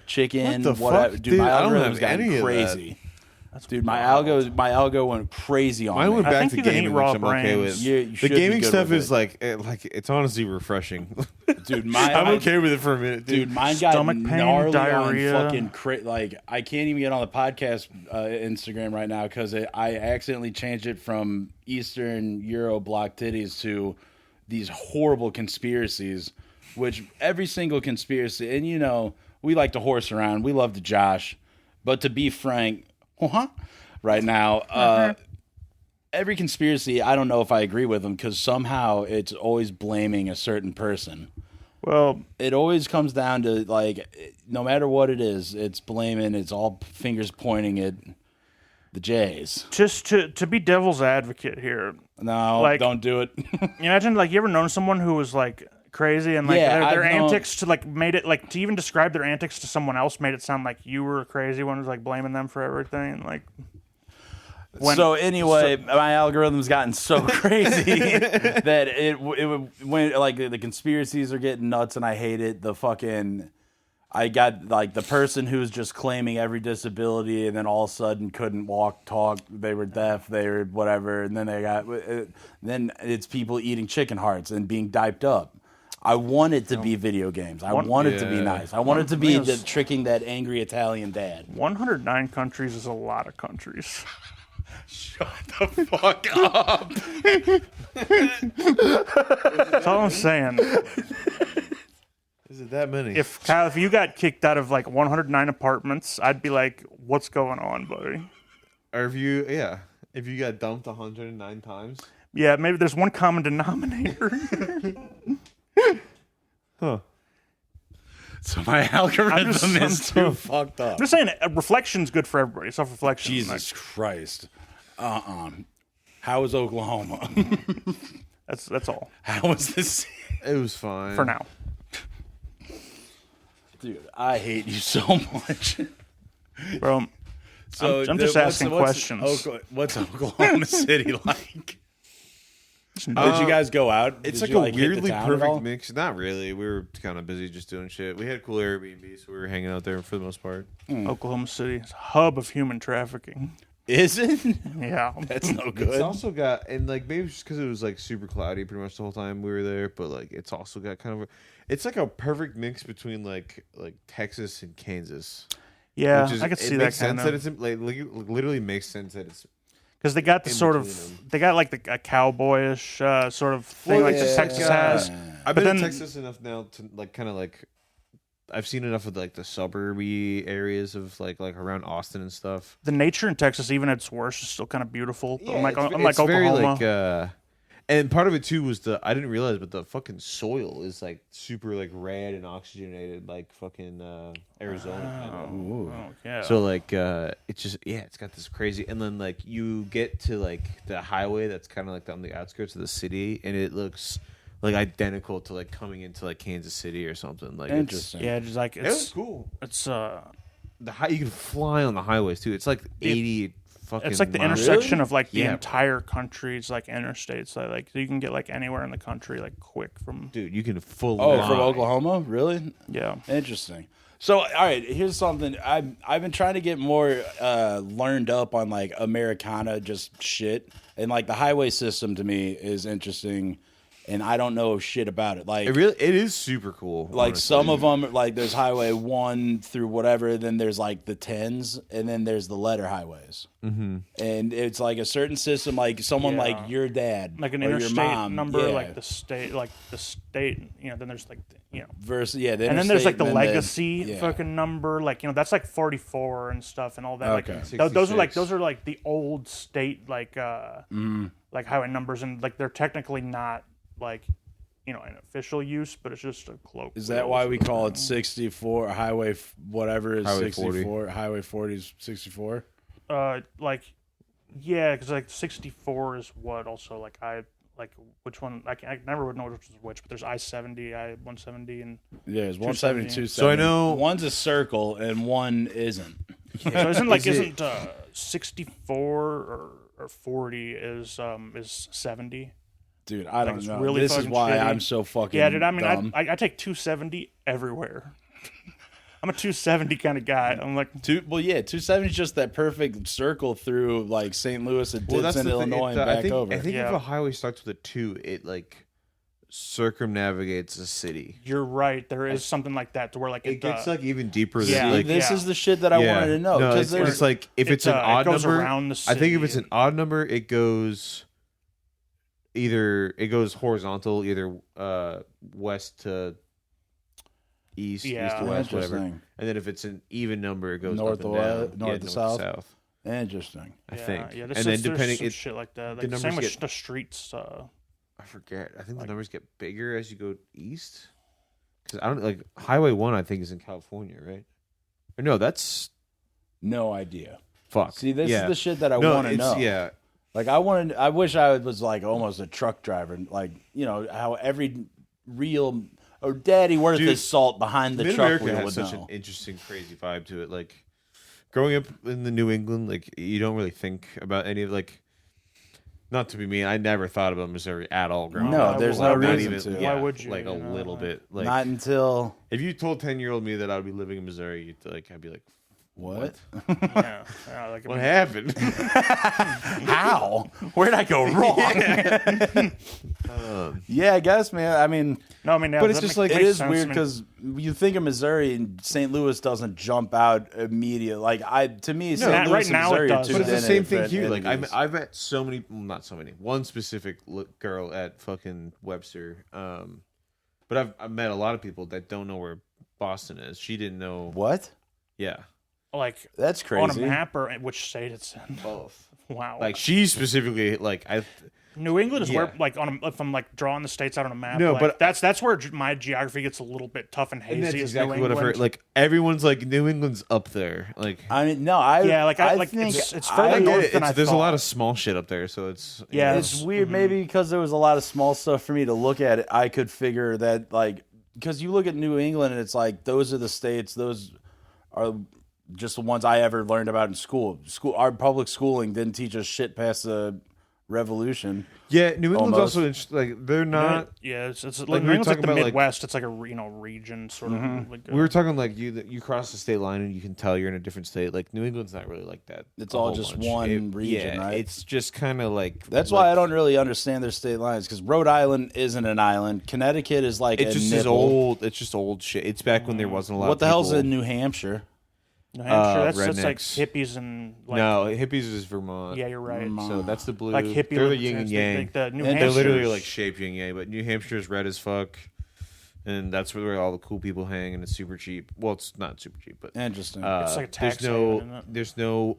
A: chicken.
C: What the
A: whatever.
C: fuck?
A: Dude,
C: Dude,
A: my
C: I don't
A: algorithm's
C: have any
A: gotten
C: of that.
A: crazy. Dude, my algo went crazy on
C: Mine
A: me.
C: went
B: I
C: back
B: think
C: to
B: you can eat
C: gaming,
B: raw
C: which I'm okay with.
B: brains.
A: Yeah, you
C: The
A: should be
C: gaming
A: good
C: stuff
A: with
C: is
A: it.
C: like it's honestly refreshing.
A: Dude,
C: I'm okay with it for a minute,
A: Dude, mine got
B: Stomach pain,
A: gnarly
B: diarrhea.
A: on fucking like I can't even get on the podcast Instagram right now because I accidentally changed it from Eastern Euro block titties to these horrible conspiracies, which every single conspiracy, and we like to horse around, we love to josh, but to be frank, right now, every conspiracy, I don't know if I agree with them because somehow it's always blaming a certain person.
B: Well,
A: It always comes down to like, no matter what it is, it's blaming. It's all fingers pointing at the Jays.
B: just to be devil's advocate here,
A: No,
B: Like-
A: don't do it.
B: imagine like you ever known someone who was like crazy and like
A: Yeah,
B: their
A: I've known-
B: antics to like made it like to even describe their antics to someone else made it sound like you were a crazy one, was like blaming them for everything and like.
A: So anyway, my algorithm's gotten so crazy that it went like the conspiracies are getting nuts, and I hate it. I got like the person who's just claiming every disability, and then all of a sudden couldn't walk, talk. They were deaf. They were whatever, and then it's people eating chicken hearts and being diped up. I want it to be video games. I want it to be
C: Yeah.
A: nice. I want it to be
B: Yes.
A: tricking that angry Italian dad.
B: 109 countries is a lot of countries.
A: Shut the fuck up.
B: That's all I'm saying.
C: Is it that many?
B: If Kyle, if you got kicked out of like 109 apartments, I'd be like, "What's going on, buddy?"
C: Or if you got dumped 109 times.
B: Yeah, maybe there's one common denominator.
C: Huh.
A: So my algorithm
B: I'm
A: is too fucked up.
B: I'm just saying, reflection's good for everybody. Self-reflection.
A: Jesus Christ. How is Oklahoma?
B: That's all
A: How is this?
C: It was fine.
B: for now.
A: Dude, I hate you so much.
B: Bro,
A: So
B: I'm just asking questions.
A: What's Oklahoma City like? Did you guys go out?
C: It's
A: Did
C: like
A: you,
C: a
A: hit the
C: weirdly
A: town at all?
C: perfect mix. Not really. We were kind of busy just doing shit. We had cool Airbnb, so we were hanging out there for the most part.
B: Oklahoma City is a hub of human trafficking.
A: Is it?
B: Yeah.
A: That's no
C: It's
A: good.
C: also got, and like maybe just because it was like super cloudy pretty much the whole time we were there, but like it's also got kind of it's like a perfect mix between like Texas and Kansas.
B: Yeah,
C: Which is,
B: I could see
C: it
B: that
C: makes sense
B: kind
C: that
B: of.
C: it's literally makes sense that it's
B: Because they got the
C: in
B: sort
C: between
B: of,
C: them.
B: they got like a cowboyish sort of thing
C: Well,
B: like
C: yeah,
B: Texas has.
C: I've
B: But
C: been in
B: then-
C: Texas enough now to like kind of like I've seen enough of like the suburby areas of like around Austin and stuff.
B: The nature in Texas, even at its worst, is still kind of beautiful.
C: Yeah,
B: unlike
C: it's very
B: Oklahoma.
C: like and part of it too was I didn't realize, but the fucking soil is like super like red and oxygenated like fucking Arizona. kind of.
B: Oh, yeah.
C: So like it's just it's got this crazy, and then like you get to like the highway that's kind of like on the outskirts of the city, and it looks like identical to like coming into like Kansas City or something. Like
A: Interesting.
B: yeah, just like
C: It was
B: it's
C: cool.
B: it's
C: You can fly on the highways too. It's like 80 fucking.
B: it's like the
C: miles.
B: intersection of like the
C: Yeah.
B: entire country's like interstates. Like you can get like anywhere in the country like quick from
C: Dude, you can full.
A: Oh,
C: fly.
A: from Oklahoma? Really?
B: yeah.
A: Interesting. So, all right, here's something. I've been trying to get more learned up on like Americana, just shit, and like the highway system to me is interesting, and I don't know shit about it. Like,
C: It is super cool.
A: like
C: honestly.
A: some of them, like there's Highway 1 through whatever, then there's like the 10s, and then there's the letter highways, and it's like a certain system, like someone
B: Yeah.
A: like your dad,
B: Like an
A: or your
B: interstate
A: mom,
B: number,
A: yeah,
B: like the state, then there's like,
A: versus the
B: and then there's like
A: interstate,
B: the
A: and then
B: legacy
A: yeah.
B: fucking number, like, that's like 44 and stuff and all that.
A: Okay.
B: Like, those are like
C: 66.
B: the old state, like, like highway numbers, and like they're technically not like, in official use, but it's just a cloak.
A: Is that why we call it 64 highway whatever is
C: Highway
A: 64? Highway 40 is 64.
B: Like, yeah, because like 64 is what also like which one I never would know which was which, but there's I-70, I-170, and
A: Yeah, it's 170, 270.
C: So I know-
A: one's a circle and one isn't.
B: so isn't
C: Is it-
B: 64 or 40 is 70?
A: Dude, I don't
B: it's
A: know.
B: really
A: This is
B: fucking
A: why
B: shitty.
A: I'm so fucking
B: Yeah, dude. I mean,
A: dumb.
B: I take 270 everywhere. I'm a 270 kind of guy. I'm like,
A: 270 is just that perfect circle through like St. Louis and
C: Well, that's
A: Dixon,
C: the thing.
A: Illinois, and
C: I
A: back
C: think,
A: over.
C: I think if
B: Yeah.
C: a highway starts with a 2, it like circumnavigates a city.
B: you're right. There is something like that to where like
C: It gets like even deeper than
B: yeah,
C: like
A: this
B: yeah.
A: is the shit that I
C: yeah.
A: wanted to know.
C: No,
A: Because
C: it's like if it's,
B: It's,
C: an
B: it
C: odd
B: goes
C: number,
B: around the
C: I think if
B: city
C: it's an odd number, it goes horizontal, either west to east,
B: Yeah.
C: east to west, whatever.
A: Interesting.
C: And then if it's an even number, it goes
A: North
C: up and
A: to
C: down.
A: west- north
C: Yeah,
A: to
C: north
A: south? Interesting.
C: I
B: yeah,
C: think.
B: Yeah,
C: and
B: there's
C: then
B: some
C: depending,
B: shit like that.
C: the
B: Like the same
C: numbers
B: with
C: get-
B: the streets.
C: I forget. I think the numbers get bigger as you go east. Because I don't like Highway 1. I think is in California, right? Or no, that's
A: No idea.
C: fuck.
A: See, this
C: Yeah.
A: is the shit that I
C: No,
A: want to
C: it's-
A: know.
C: Yeah,
A: Like I wish I was like almost a truck driver. Like, how every real or daddy worth
C: Dude,
A: his salt behind the
C: Mid
A: truck
C: America
A: wheel
C: has
A: would
C: such
A: know.
C: an interesting, crazy vibe to it. Like growing up in the New England, like you don't really think about any of like. Not to be mean, I never thought about Missouri at all growing
A: No,
C: up.
A: there's
C: Like,
A: no
C: not
A: reason
C: even,
A: to.
C: Yeah,
B: Why would you,
C: Like a
B: you know,
C: little
B: like-
C: bit. Like
A: Not until
C: if you told 10-year-old me that I would be living in Missouri, you'd like I'd be like,
A: What?
B: Yeah, like, I
C: What
B: mean,
C: happened?
A: How? Where'd I go wrong? Yeah, I guess, man. I mean,
B: no, I mean, yeah,
C: But it's
B: that
C: just
B: make-
C: like-
A: it
B: makes
A: is
B: sense.
A: weird
B: I mean,
A: because you think of Missouri and St. Louis doesn't jump out immediate. Like to me, St.
B: right
A: Louis and
B: now it
A: Missouri are
B: does.
A: two
C: But it's the
A: different
C: same thing here. Like
A: entities.
C: I've met so many, well, not so many. One specific girl at fucking Webster. But I've met a lot of people that don't know where Boston is. She didn't know.
A: What?
C: Yeah,
B: like
A: That's
B: on a
A: crazy.
B: map or which state it's in.
C: both.
B: Wow.
C: Like she specifically, like
B: New England is where,
C: Yeah.
B: like, if I'm like drawing the states out on a map,
C: No,
B: like,
C: but-
B: that's where my geography gets a little bit tough and hazy.
C: and that's
B: is
C: exactly
B: New
C: what I've
B: England.
C: heard. Like everyone's like New England's up there. Like
A: I mean, no, I
B: Yeah, like, I
A: think
B: it's
C: I
B: further
C: get
B: north
C: it.
B: than I
C: There's a
B: thought.
C: lot of small shit up there, so it's
B: Yeah,
C: you know.
A: It's weird, maybe because there was a lot of small stuff for me to look at. It, I could figure that, like, because you look at New England and it's like those are the states. Those are just the ones I ever learned about in school. Our public schooling didn't teach us shit past the Revolution.
C: Yeah, New England's
A: Almost.
C: also like they're not.
B: Yeah, it's
C: we
B: New
C: were
B: England's like
C: talking
B: the
C: about, like-
B: Midwest. It's like a region sort of. Like,
C: We were talking like you cross the state line and you can tell you're in a different state. Like New England's not really like that.
A: It's
C: a
A: all
C: whole
A: just
C: bunch.
A: one region,
C: yeah,
A: right?
C: It's just kind of like
A: That's
C: like,
A: why I don't really understand their state lines. Because Rhode Island isn't an island. Connecticut is like
C: It's
A: a
C: just
A: nipple.
C: as old. It's just old shit. It's back when there wasn't a lot.
A: What
C: of
A: the hell's
C: people.
A: in New Hampshire?
B: New Hampshire, that's like
C: rednecks.
B: hippies and like.
C: No, hippies is Vermont.
B: Yeah, you're right.
C: So that's the blue.
B: Like hippie.
C: They're the yin and
B: libertarians,
C: yang.
B: Like the New
A: And
C: They're
B: Hampshire.
C: literally like shaped yin yang, but New Hampshire is red as fuck, and that's where all the cool people hang, and it's super cheap. Well, it's not super cheap, but
A: Interesting.
B: It's like a tax
C: there's no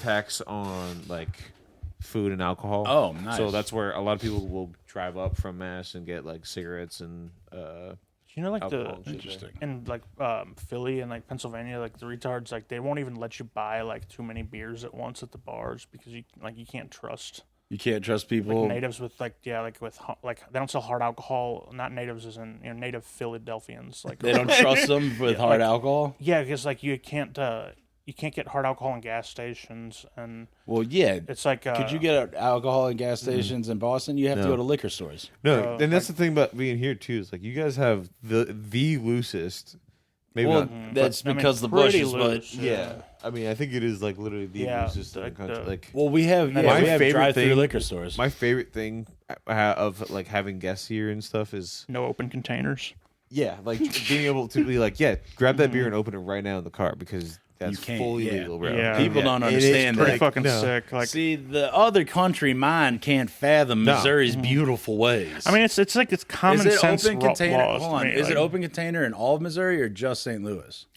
C: tax on like food and alcohol.
A: Oh, nice.
C: So that's where a lot of people will drive up from Mass and get like cigarettes and
B: You know, like
C: alcohol.
B: the
C: and shit there.
B: in like Philly and like Pennsylvania, like the retards, like they won't even let you buy like too many beers at once at the bars because you can't trust
A: You can't trust people.
B: natives with like like they don't sell hard alcohol. Not natives as in native Philadelphians. Like
A: They don't trust them with hard alcohol.
B: yeah, because like you can't get hard alcohol in gas stations and
A: Well, yeah.
B: it's like
A: Could you get alcohol in gas stations in Boston? You have to
C: No.
A: go to liquor stores.
C: No, and that's the thing about being here too. Is like you guys have the loosest. Maybe
A: Well,
C: not.
A: that's
B: I mean,
A: because the
B: pretty
A: bushes,
B: loose,
A: but
C: Yeah, I mean, I think it is like literally the
B: Yeah,
C: loosest in the
B: like
C: country.
B: the-
C: Like
A: well, we have
B: My
A: we have
C: favorite
A: drive-through
C: thing-
A: liquor stores.
C: my favorite thing of like having guests here and stuff is
B: no open containers.
C: like being able to be like, yeah, grab that beer and open it right now in the car because that's
A: You can't,
C: fully
A: yeah.
C: legal, bro.
B: Yeah.
A: People don't
C: It is
A: understand
B: Pretty
A: that.
B: fucking
C: no.
B: sick. Like
A: See, the other country mind can't fathom
C: No.
A: Missouri's beautiful ways.
B: I mean, it's like it's common
A: is it
B: sense
A: open container?
B: laws.
A: Hold on,
B: to me,
A: is it
B: like-
A: open container in all of Missouri or just St. Louis?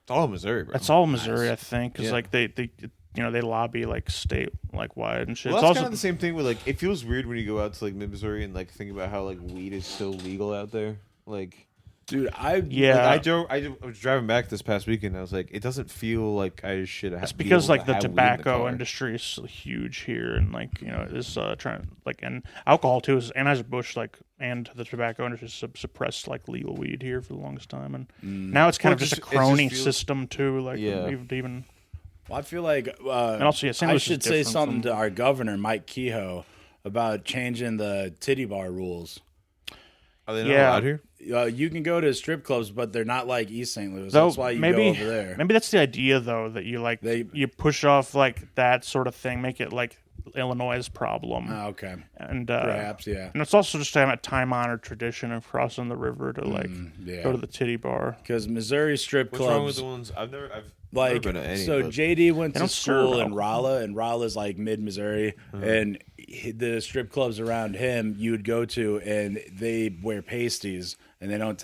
C: It's all Missouri, bro.
B: That's all Missouri, I think, because
C: Yeah.
B: like they they lobby like state like wide and shit.
C: Well,
B: It's
C: that's
B: also
C: kind of the same thing with like it feels weird when you go out to like mid Missouri and like think about how like weed is so legal out there. Like,
A: Dude,
B: yeah.
C: I was driving back this past weekend. And I was like, it doesn't feel like I should have.
B: It's because like the
C: weed in
B: tobacco
C: car.
B: industry is so huge here, and like is trying like and alcohol too is Anheuser Busch like and the tobacco industry suppressed like legal weed here for the longest time, and now it's kind
C: Well,
B: of just a
C: it just
B: crony
C: feels-
B: system too. Like
C: Yeah.
B: even
A: I feel like
B: and also yeah, St.
A: I
B: Louis is
A: should say
B: different
A: something
B: from-
A: to our governor, Mike Kehoe, about changing the titty bar rules.
C: Are they not
B: Yeah.
C: allowed here?
A: You can go to strip clubs, but they're not like East St. Louis.
B: Though
A: That's why you
B: maybe
A: go over there.
B: maybe that's the idea though that you like you push off like that sort of thing, make it like Illinois' problem,
A: Oh, okay,
B: and
A: perhaps, yeah.
B: and it's also just a time honored tradition of crossing the river to like
A: yeah.
B: go to the titty bar.
A: Because Missouri strip
C: What's wrong with
A: clubs,
C: the ones I've never
A: like,
C: been to any,
A: so
C: but-
A: JD went to
B: don't serve
A: school in
B: alcohol.
A: Rolla, and Rolla's like mid Missouri, and the strip clubs around him you would go to, and they wear pasties, and they don't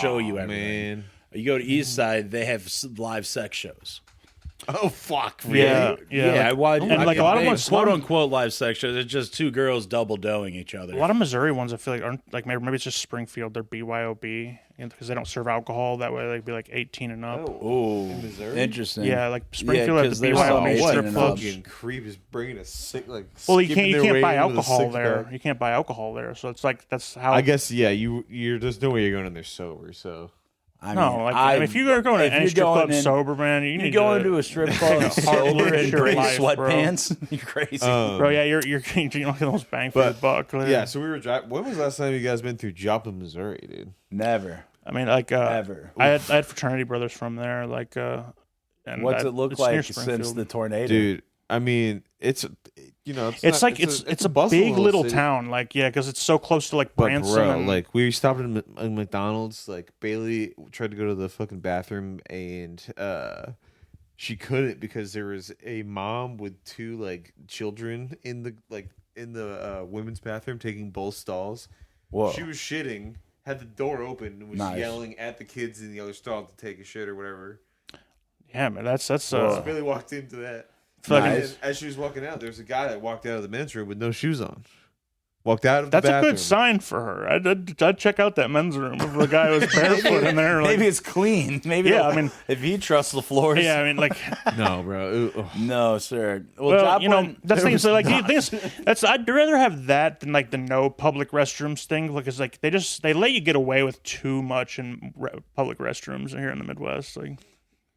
A: show you everything.
C: man.
A: You go to East Side, they have live sex shows.
C: Oh fuck!
B: Yeah,
A: Yeah,
B: like, and like a lot of ones,
A: quote unquote live sex shows. It's just two girls double doing each other.
B: a lot of Missouri ones I feel like aren't like maybe it's just Springfield. They're BYOB because they don't serve alcohol. That way they'd be like 18 and up.
A: Ooh,
C: Missouri?
A: interesting.
B: Yeah, like Springfield
A: Yeah,
B: at
A: 'cause
B: the
A: there's
B: BYOB
A: some
B: strip
A: what,
B: clubs.
C: Fucking creep is bringing a sick like.
B: Well, you
C: skipping their
B: can't
C: way
B: buy
C: in with a
B: alcohol
C: six
B: there.
C: pack.
B: You can't buy alcohol there. So it's like that's how.
C: I guess you're there's no way you're going in there sober. So
A: I
B: no,
A: mean,
B: like if you're going to
A: if
B: any
A: you're
B: strip club
A: going in-
B: sober, man, you
A: you
B: need
A: go
B: to
A: into a strip club sober in
B: Your
A: gray
B: life, bro.
A: sweatpants, you're crazy.
B: Bro, yeah, you're like the most bang for
C: But,
B: your buck.
C: yeah, so we were driving. When was the last time you guys been through Joplin, Missouri, dude?
A: Never.
B: I mean, like
A: Ever.
B: I had fraternity brothers from there, like, and And
A: What's it look
B: it's near
A: like since
B: Springfield.
A: the tornado?
C: Dude, I mean, it's
B: It's like it's a
C: bustling
B: big little
C: city.
B: town, like because it's so close to like
C: But
B: Branson.
C: bro,
B: and,
C: like we stopped in McDonald's. Like Bailey tried to go to the fucking bathroom and she couldn't because there was a mom with two like children in the women's bathroom taking both stalls.
A: Whoa.
C: She was shitting, had the door open, and was
A: Nice.
C: yelling at the kids in the other stall to take a shit or whatever.
B: yeah, man, that's
C: So Bailey walked into that.
B: fucking-
C: And as she was walking out, there was a guy that walked out of the men's room with no shoes on. Walked out of the
B: that's a
C: bathroom.
B: good sign for her. I'd check out that men's room if a guy was barefoot in there. Like,
A: Maybe it's clean. Maybe
B: Yeah, I mean-
A: if he trusts the floors.
B: yeah, I mean, like,
C: No, bro.
A: No, sir. Well,
B: well,
A: Joplin,
B: that's
A: there
B: things.
A: was
B: Like,
A: not-
B: that's I'd rather have that than like the no public restrooms thing, because like they let you get away with too much in public restrooms here in the Midwest. Like,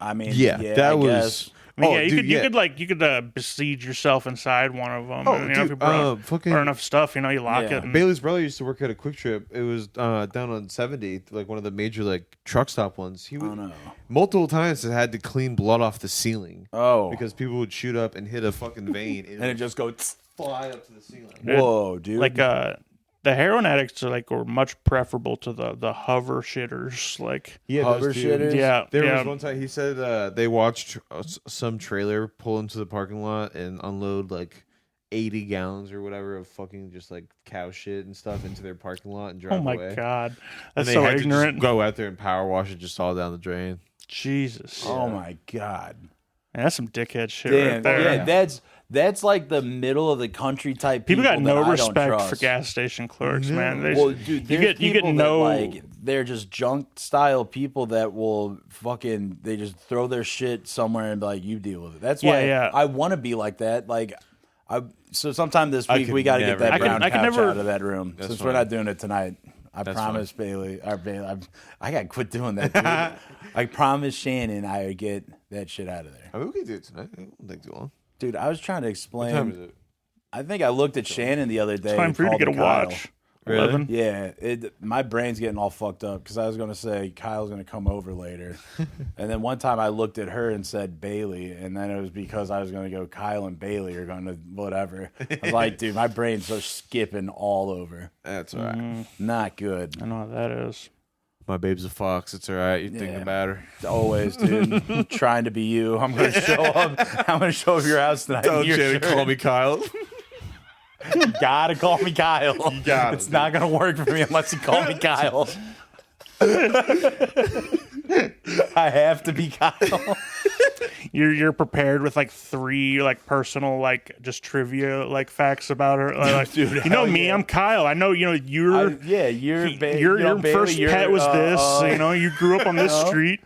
A: I mean,
C: Yeah,
A: yeah,
C: that
A: I
C: was.
A: guess.
B: I mean,
C: Oh,
B: yeah,
C: dude,
B: you could besiege yourself inside one of them.
C: Oh,
B: and, you know, if
C: dude,
B: you brought
C: fucking-
B: or enough stuff, you lock
A: Yeah.
B: it. And,
C: Bailey's brother used to work at a Quick Trip. It was down on 70, like one of the major like truck stop ones. He
A: Oh
C: would
A: no.
C: multiple times had to clean blood off the ceiling
A: Oh,
C: because people would shoot up and hit a fucking vein
A: and it just goes.
C: fly up to the ceiling.
A: Whoa, dude.
B: like the heroin addicts are much preferable to the hover shitters. Like,
C: Yeah,
A: Hover
C: those dudes.
A: shitters?
B: yeah,
C: There
B: yeah.
C: was one time he said they watched some trailer pull into the parking lot and unload like 80 gallons or whatever of fucking just like cow shit and stuff into their parking lot and drive
B: Oh my
C: away.
B: god,
C: And
B: that's
C: they
B: so
C: had to
B: ignorant.
C: just go out there and power wash it just all down the drain.
B: Jesus,
A: Oh my god.
B: man, that's some dickhead shit
A: Damn.
B: right there.
A: Yeah, that's like the middle of the country type.
B: People got
A: that
B: no
A: I don't
B: respect
A: trust.
B: for gas station clerks, man. They
A: Well,
B: just-
A: dude,
B: you
A: there's
B: get
A: people that,
B: no
A: like they're just junk style people that will fucking they just throw their shit somewhere and be like, you deal with it. That's why
B: Yeah.
A: I want to be like that. Like so sometime this
C: I
A: week
C: could
A: we got to get
C: never
A: that
C: do
A: brown
B: that. I
A: couch
B: could never-
A: out of that room
C: That's
A: since
C: fine.
A: we're not doing it tonight. I
C: That's
A: promise Bailey. I got to quit doing that. Dude. I promise Shannon I would get that shit out of there.
C: I mean, we can do it tonight. It won't take too long.
A: Dude, I was trying to
C: What time is
A: explain.
C: it?
A: I think I looked at Shannon the other day.
B: It's time for you to
A: and
B: get a
A: called her Kyle.
B: watch.
C: Really?
B: 11.
A: Yeah, my brain's getting all fucked up because I was gonna say Kyle's gonna come over later, and then one time I looked at her and said Bailey, and then it was because I was gonna go Kyle and Bailey are gonna whatever. I was like, dude, my brain's just skipping all over.
C: That's all right.
A: Not good.
B: I know what that is.
C: My babe's a fox. It's all right. You're thinking
A: Yeah.
C: about her.
A: Always, dude. I'm trying to be you. I'm gonna show up. I'm gonna show up your house tonight. in your shirt.
C: me Kyle.
A: You gotta call me Kyle.
C: got
A: It's
C: it,
A: not gonna work for me unless you call me Kyle. I have to be Kyle.
B: You're prepared with like 3 like personal like just trivia like facts about her. Like,
A: Dude,
B: you know
A: hell
B: me,
A: yeah.
B: I'm Kyle. I know you're
A: Yeah, your
B: your first pet was this. You grew up on this street.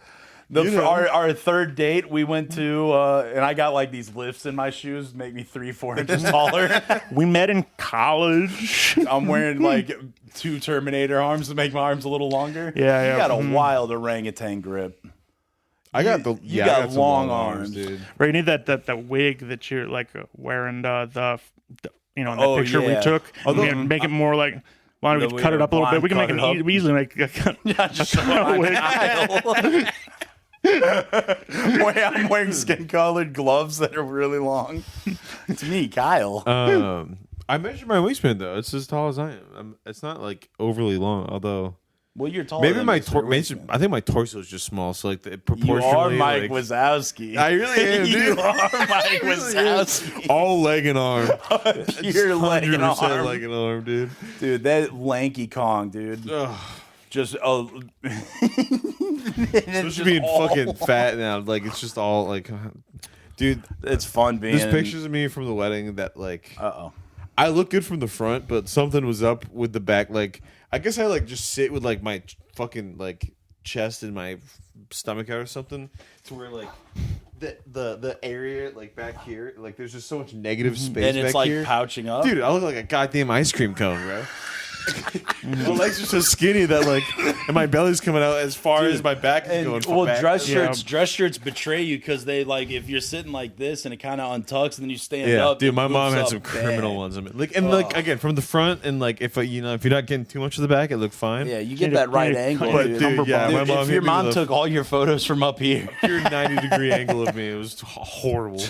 A: Our third date, we went to, and I got like these lifts in my shoes, make me 3-4 inches taller.
B: We met in college.
A: I'm wearing like 2 Terminator arms to make my arms a little longer.
B: Yeah, yeah.
A: You got a wild orangutan grip.
C: I got the.
A: You
C: I
A: got
C: some
A: long arms.
C: dude.
B: Right, you need that wig that you're like wearing the in that
A: Oh,
B: picture we
A: yeah.
B: took. Make it more like. Why don't we
A: The
B: cut it up a little bit? We can make
A: blonde
B: it
A: cut it up.
B: easily make a
A: Just show my
B: wig.
A: Kyle. I'm wearing skin-colored gloves that are really long. It's me, Kyle.
C: I measured my wingspan though. It's as tall as I am. It's not like overly long, although
A: Well, you're taller.
C: maybe
A: than
C: my
A: me, so you're
C: I think my torso is just small. So like the
A: You
C: proportionally,
A: are Mike
C: like,
A: Wazowski.
C: I really am,
A: You
C: dude.
A: are Mike Wazowski.
C: all leg and arm.
A: Pure leg and
C: 100%
A: arm.
C: leg and arm, dude.
A: Dude, that lanky Kong, dude.
C: Ugh.
A: Just
C: Especially being fucking fat now. Like it's just all like, dude.
A: It's fun being.
C: There's pictures of me from the wedding that like
A: Uh-oh.
C: I look good from the front, but something was up with the back. Like I guess I like just sit with like my fucking like chest and my stomach out or something to where like the area like back here, like there's just so much negative space
A: And it's
C: back
A: like
C: here.
A: pouching up.
C: Dude, I look like a goddamn ice cream cone, bro. My legs are so skinny that like, and my belly's coming out as far as my back is going.
A: Well,
C: back.
A: dress shirts betray you because they like if you're sitting like this and it kind of untucks and then you stand
C: Yeah,
A: up.
C: dude,
A: it
C: my mom
A: moves
C: had
A: up
C: some
A: bad.
C: criminal ones. I mean, like, and like again from the front, and like if if you're not getting too much of the back, it looked fine.
A: Yeah, you get
B: Need
A: that
B: a-
A: right
B: need a-
A: angle.
B: But,
A: dude.
C: dude, yeah,
A: Dude,
C: my mom
A: if
C: hit
A: your
C: me
A: mom
C: with a
A: took all your photos from up here,
C: pure 90-degree angle of me, it was horrible.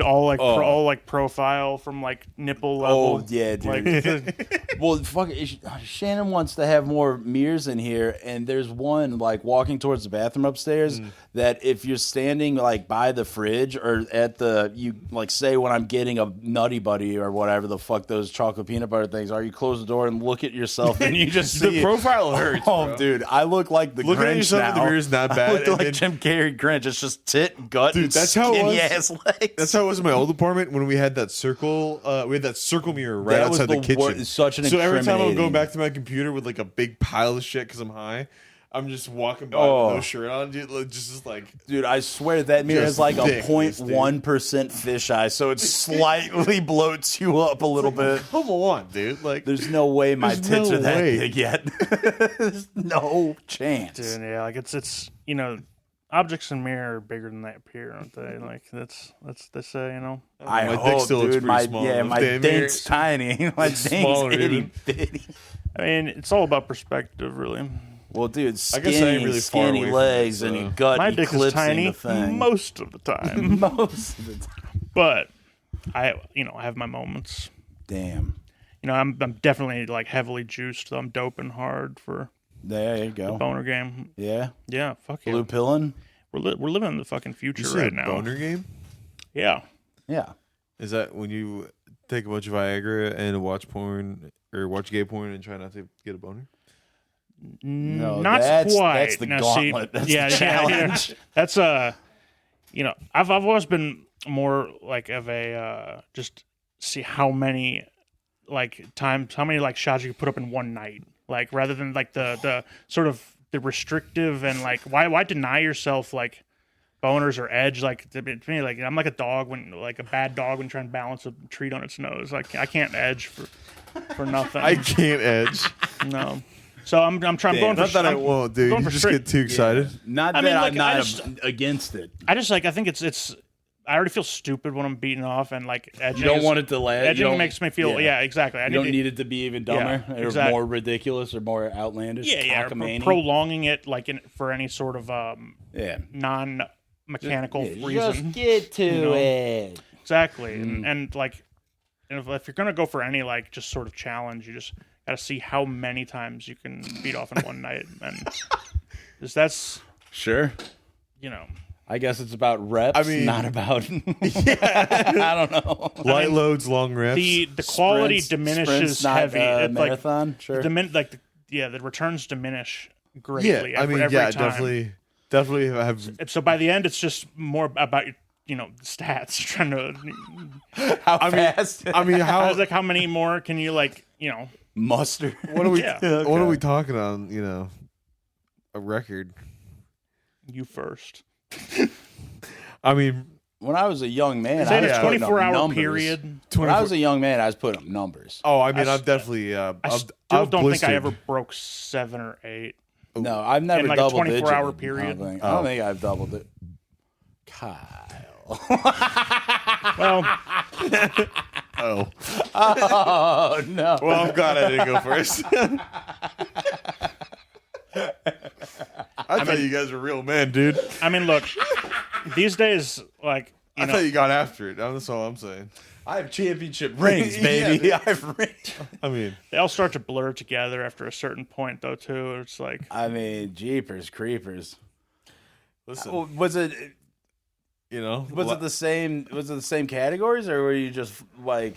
B: all like all like profile from like nipple level.
A: oh yeah, dude.
B: Like,
A: Well, fuck it. Shannon wants to have more mirrors in here, and there's one like walking towards the bathroom upstairs that if you're standing like by the fridge or at the you like say when I'm getting a Nutty Buddy or whatever the fuck those chocolate peanut butter things are, you close the door and look at yourself and you just see
C: The
A: it.
C: profile hurts.
A: Oh,
C: bro.
A: dude, I look like the
C: Looking
A: Grinch
C: at yourself
A: now.
C: in the mirror is not
A: I
C: bad.
A: look
C: and
A: like
C: then-
A: Jim Carrey Grinch. It's just tit, gut,
C: Dude,
A: and
C: that's how it
A: skinny
C: was.
A: ass legs.
C: That's how it was in my old apartment when we had that circle. We had that circle mirror right
A: That was
C: outside the
A: the
C: kitchen.
A: such an
C: so every time I'm
A: incriminating-
C: going back to my computer with like a big pile of shit because I'm high, I'm just walking by
A: Oh.
C: with no shirt on, dude. Like, just like
A: Dude, I swear that mirror
C: Just
A: is like a
C: thickness, dude.
A: 0.1% fisheye, so it slightly bloats you up a little bit.
C: come on, dude. Like
A: There's no way my
C: There's
A: tits
C: no
A: are that
C: way.
A: big yet. There's no chance.
B: dude, yeah, like it's objects in mirror are bigger than they appear, aren't they? Like that's they say,
A: I
C: My
A: hope,
C: dick still looks
A: dude,
C: pretty
A: my,
C: small
A: yeah,
C: in
A: my
C: this damn
A: dink's tiny. My dink's
C: smaller
A: itty
C: even.
A: bitty.
B: I mean, it's all about perspective, really.
A: Well, dude,
C: I guess I ain't
A: skinny,
C: really far
A: skinny
C: away from
A: legs
C: it,
A: and
C: so-
A: your gut
B: My dick is
A: eclipsing
B: tiny
A: the thing.
B: most of the time,
A: Most of the time.
B: but I have my moments.
A: Damn.
B: I'm definitely like heavily juiced. Though. I'm doping hard for
A: There you go.
B: boner game.
A: Yeah.
B: Yeah, fuck yeah.
A: Blue pilling?
B: We're living in the fucking future
C: you see
B: right
C: a
B: now.
C: boner game?
B: Yeah.
A: Yeah.
C: Is that when you take a bunch of Viagra and watch porn or watch gay porn and try not to get a boner?
A: No,
B: Not
A: that's
B: quite.
A: the
B: Now,
A: gauntlet. That's
B: yeah,
A: the challenge.
B: Yeah. That's I've always been more like of a just see how many like times, how many like shots you can put up in one night, like rather than like the sort of the restrictive and like why deny yourself like boners or edge, like to me, like I'm like a dog when like a bad dog when trying to balance a treat on its nose. Like I can't edge for nothing.
C: I can't edge.
B: No. So I'm trying. I'm going for.
C: Not that I
B: I'm
C: won't, dude.
B: going
C: You
B: for
C: just
B: straight.
C: get too excited.
A: Not
B: I
A: that
B: mean,
A: I'm
B: like,
A: not
B: I just-
A: against it.
B: I just like. I think it's. I already feel stupid when I'm beating off and like edging.
A: You don't
B: is-
A: want it to last.
B: Edging makes me feel. Yeah, exactly. I
A: You don't need it to be even dumber
B: Yeah,
A: or
B: exactly.
A: more ridiculous or more outlandish.
B: Yeah.
A: cockamamie.
B: Prolonging it like for any sort of
A: Yeah.
B: non-mechanical
A: Just
B: reason.
A: get to
B: know?
A: it.
B: Exactly. And like, and if you're gonna go for any like just sort of challenge, you just got to see how many times you can beat off in one night, and just that's
A: Sure. I guess it's about reps,
C: I mean-
A: not about. I don't know.
C: Light loads, long reps.
B: the quality
A: Sprints-
B: diminishes
A: sprints, not,
B: heavy. It's like
A: marathon. Sure.
B: the returns diminish greatly.
C: yeah, I
B: every,
C: mean,
B: every
C: yeah,
B: time.
C: definitely have.
B: So by the end, it's just more about stats. Trying to.
A: How fast?
C: I mean,
B: I was
C: how?
B: like, how many more can you
A: Muster.
C: What are we?
B: Yeah.
C: What are we talking on? A record.
B: You first.
C: I mean,
A: When I was a young man,
B: Say
A: I
B: in
A: was
B: a
A: putting up
B: 24-hour
A: numbers.
B: period.
A: When I was a young man, I was putting up numbers.
C: oh, I mean,
B: I
C: I've definitely.
B: I
C: I've
B: still don't think I
C: blistered.
B: ever broke 7 or 8.
A: No, I've never
B: In like a
A: double
B: 24-hour
A: digit.
B: period?
A: I don't think I've doubled it. Kyle.
B: Well,
C: Oh,
A: Oh no.
C: well, I'm glad I didn't go first. I thought you guys were real men, dude.
B: I mean, look, these days, like
C: I thought you got after it. That's all I'm saying.
A: I have championship rings, baby.
C: Yeah.
A: I have rings.
C: I mean,
B: they all start to blur together after a certain point, though. Too, it's like
A: I mean, jeepers creepers.
C: listen,
A: Was it
C: was
A: it the same? Was it the same categories, or were you just like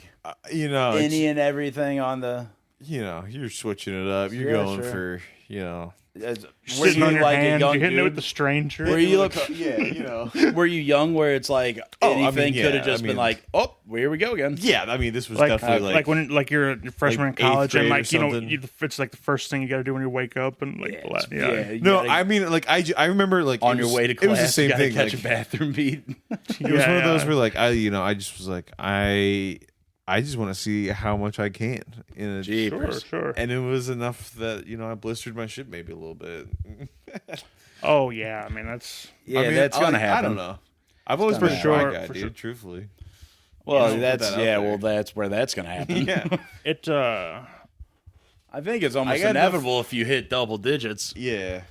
C: it's-
A: any and everything on the?
C: you're switching it up. You're
A: Yeah,
C: going
A: sure.
C: for,
A: Were
B: sitting
A: you
B: on your
A: like a
B: hand,
A: young
B: you're hitting it with the
A: dude?
B: stranger.
A: Were you look?
C: yeah,
A: Were you young where it's like
C: Oh, I mean,
A: anything
C: yeah,
A: could have just
C: I
A: been
C: mean-
A: like, oh, here we go again.
C: yeah. I mean, this was
B: like
C: definitely
B: like when like you're a freshman
C: like
B: in college and
C: eighth grade
B: like
C: or something.
B: it's like the first thing you got to do when you wake up and like
A: you
C: No,
A: gotta-
C: I mean, like I remember like
A: on
C: it
A: your
C: was-
A: way to class,
C: It was the same
A: you gotta
C: thing.
A: catch
C: Like,
A: a bathroom beat.
C: it was one of those where like I just was like I I just want to see how much I can in a
A: Jeepers.
B: Sure.
C: And it was enough that I blistered my shit maybe a little bit.
B: Oh yeah, I mean that's
A: Yeah, that's gonna happen.
C: I don't know. I've always
A: gonna
C: been a
B: happen.
C: dry
B: For
C: guy,
B: sure,
C: dude.
B: for sure.
C: Truthfully.
A: Well,
C: Put
A: that's
C: that out there.
A: that's where that's gonna happen.
C: Yeah.
B: it.
A: I think it's almost
C: got
A: inevitable if you hit double digits.
C: Yeah.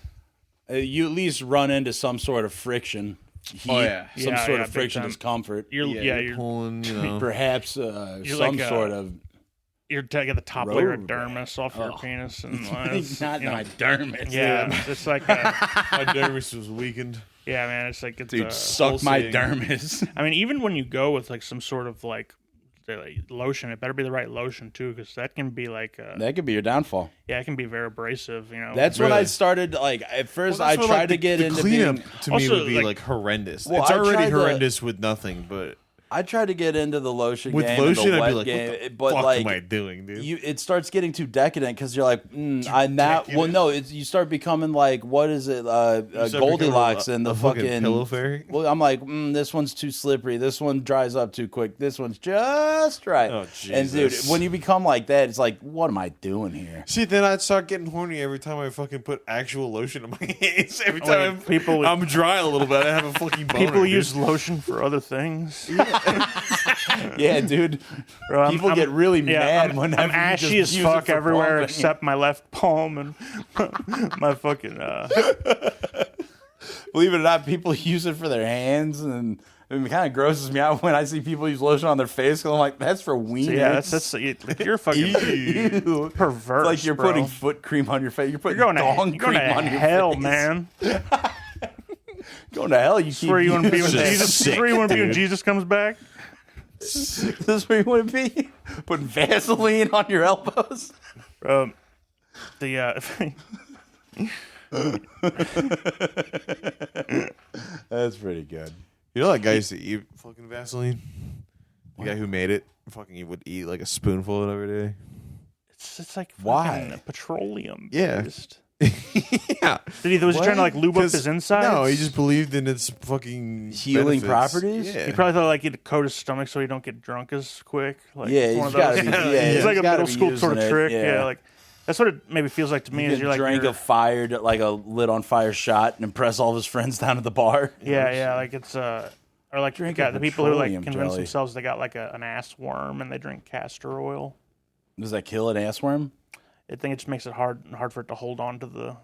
A: You at least run into some sort of friction, heat,
C: yeah.
A: some
B: Yeah,
A: sort
B: yeah,
A: of
B: big
A: friction,
B: time.
A: discomfort.
B: You're you're
C: pulling.
A: Perhaps some
B: like,
A: sort of
B: you're taking the top layer of
A: Road
B: dermis off your penis and
A: not
B: you know,
A: my dermis.
B: yeah, it's like
C: my dermis was weakened.
B: yeah, man, it's like it's
A: Dude, suck my
C: pulsating.
A: dermis.
B: I mean, even when you go with like some sort of like lotion, it better be the right lotion too, because that can be like
A: That could be your downfall.
B: yeah, it can be very abrasive. You know,
A: That's when I
C: Really?
A: started. Like at first,
C: Well,
A: I
C: that's what,
A: tried
C: like,
A: to get
C: the
A: into
C: cleanup
A: being.
C: to me
B: Also,
C: would be
B: like-
C: like horrendous.
A: Well,
C: it's
A: I
C: already
A: tried to-
C: horrendous with nothing, but
A: I tried to get into the lotion
C: with
A: game
C: lotion,
A: and the
C: I'd
A: wet
C: be like,
A: game,
C: what the
A: but
C: fuck
A: like
C: am I doing, dude?
A: it starts getting too decadent because you're like, I'm not. Well, no, you start becoming like, what is it?
C: start
A: Goldilocks
C: becoming
A: and the
C: a fucking
A: fucking
C: pillow fairy?
A: Well, I'm like, this one's too slippery. This one dries up too quick. This one's just right.
C: Oh,
A: and dude,
C: Jesus.
A: when you become like that, it's like, what am I doing here?
C: See, then I'd start getting horny every time I fucking put actual lotion on my hands. Every
B: Wait,
C: time
B: people-
C: I'm dry a little bit, I have a fucking boner.
B: people
C: dude.
B: use lotion for other things.
A: Yeah, dude.
B: Bro,
A: People get really mad
B: I'm,
A: whenever
B: I'm
A: you
B: ashy
A: just
B: as
A: use it
B: fuck
A: for
B: everywhere
A: pumping.
B: except my left palm and my fucking.
A: Believe it or not, people use it for their hands, and it kind of grosses me out when I see people use lotion on their face. Because I'm like, that's for wieners.
B: Yeah, that's like, you're fucking
A: Ew.
B: perverse.
A: It's like you're
B: bro.
A: putting foot cream on your face. You're putting
B: You're going
A: dong
B: to, you're going
A: cream
B: to
A: on your
B: hell,
A: face.
B: man.
A: Going to hell. You
B: This is
A: keep
B: where you want to be when
A: using it.
B: Jesus. This is where you want to be when Jesus comes back.
A: This is where you want to be. Putting Vaseline on your elbows. That's pretty good.
C: You know that guy used to eat fucking Vaseline? The guy who made it fucking he would eat like a spoonful of it every day.
B: It's like
A: Why?
B: fucking petroleum.
C: Yeah.
B: based.
C: Yeah.
B: Was he trying to like lube up
C: 'Cause-
B: his insides?
C: No, he just believed in its fucking
A: Healing
C: benefits.
A: properties?
C: Yeah.
B: He probably thought like he'd coat his stomach so he don't get drunk as quick. Like,
A: Yeah,
B: it's
A: he's
B: one of
A: gotta
B: those.
A: be- yeah,
B: it's
A: he's
B: like a
A: gotta
B: middle
A: be
B: school sort of
A: using it,
B: trick.
A: yeah.
B: Yeah, like that's what it maybe feels like to me. Is
A: You
B: you're like
A: drink
B: you're-
A: a fire, like a lit on fire shot, and impress all of his friends down at the bar.
B: yeah, like it's or like you
A: Drink
B: got
A: a
B: the people who like
A: petroleum
B: convince
A: jelly.
B: themselves they got like an ass worm and they drink castor oil.
A: Does that kill an ass worm?
B: I think it just makes it hard for it to hold on to the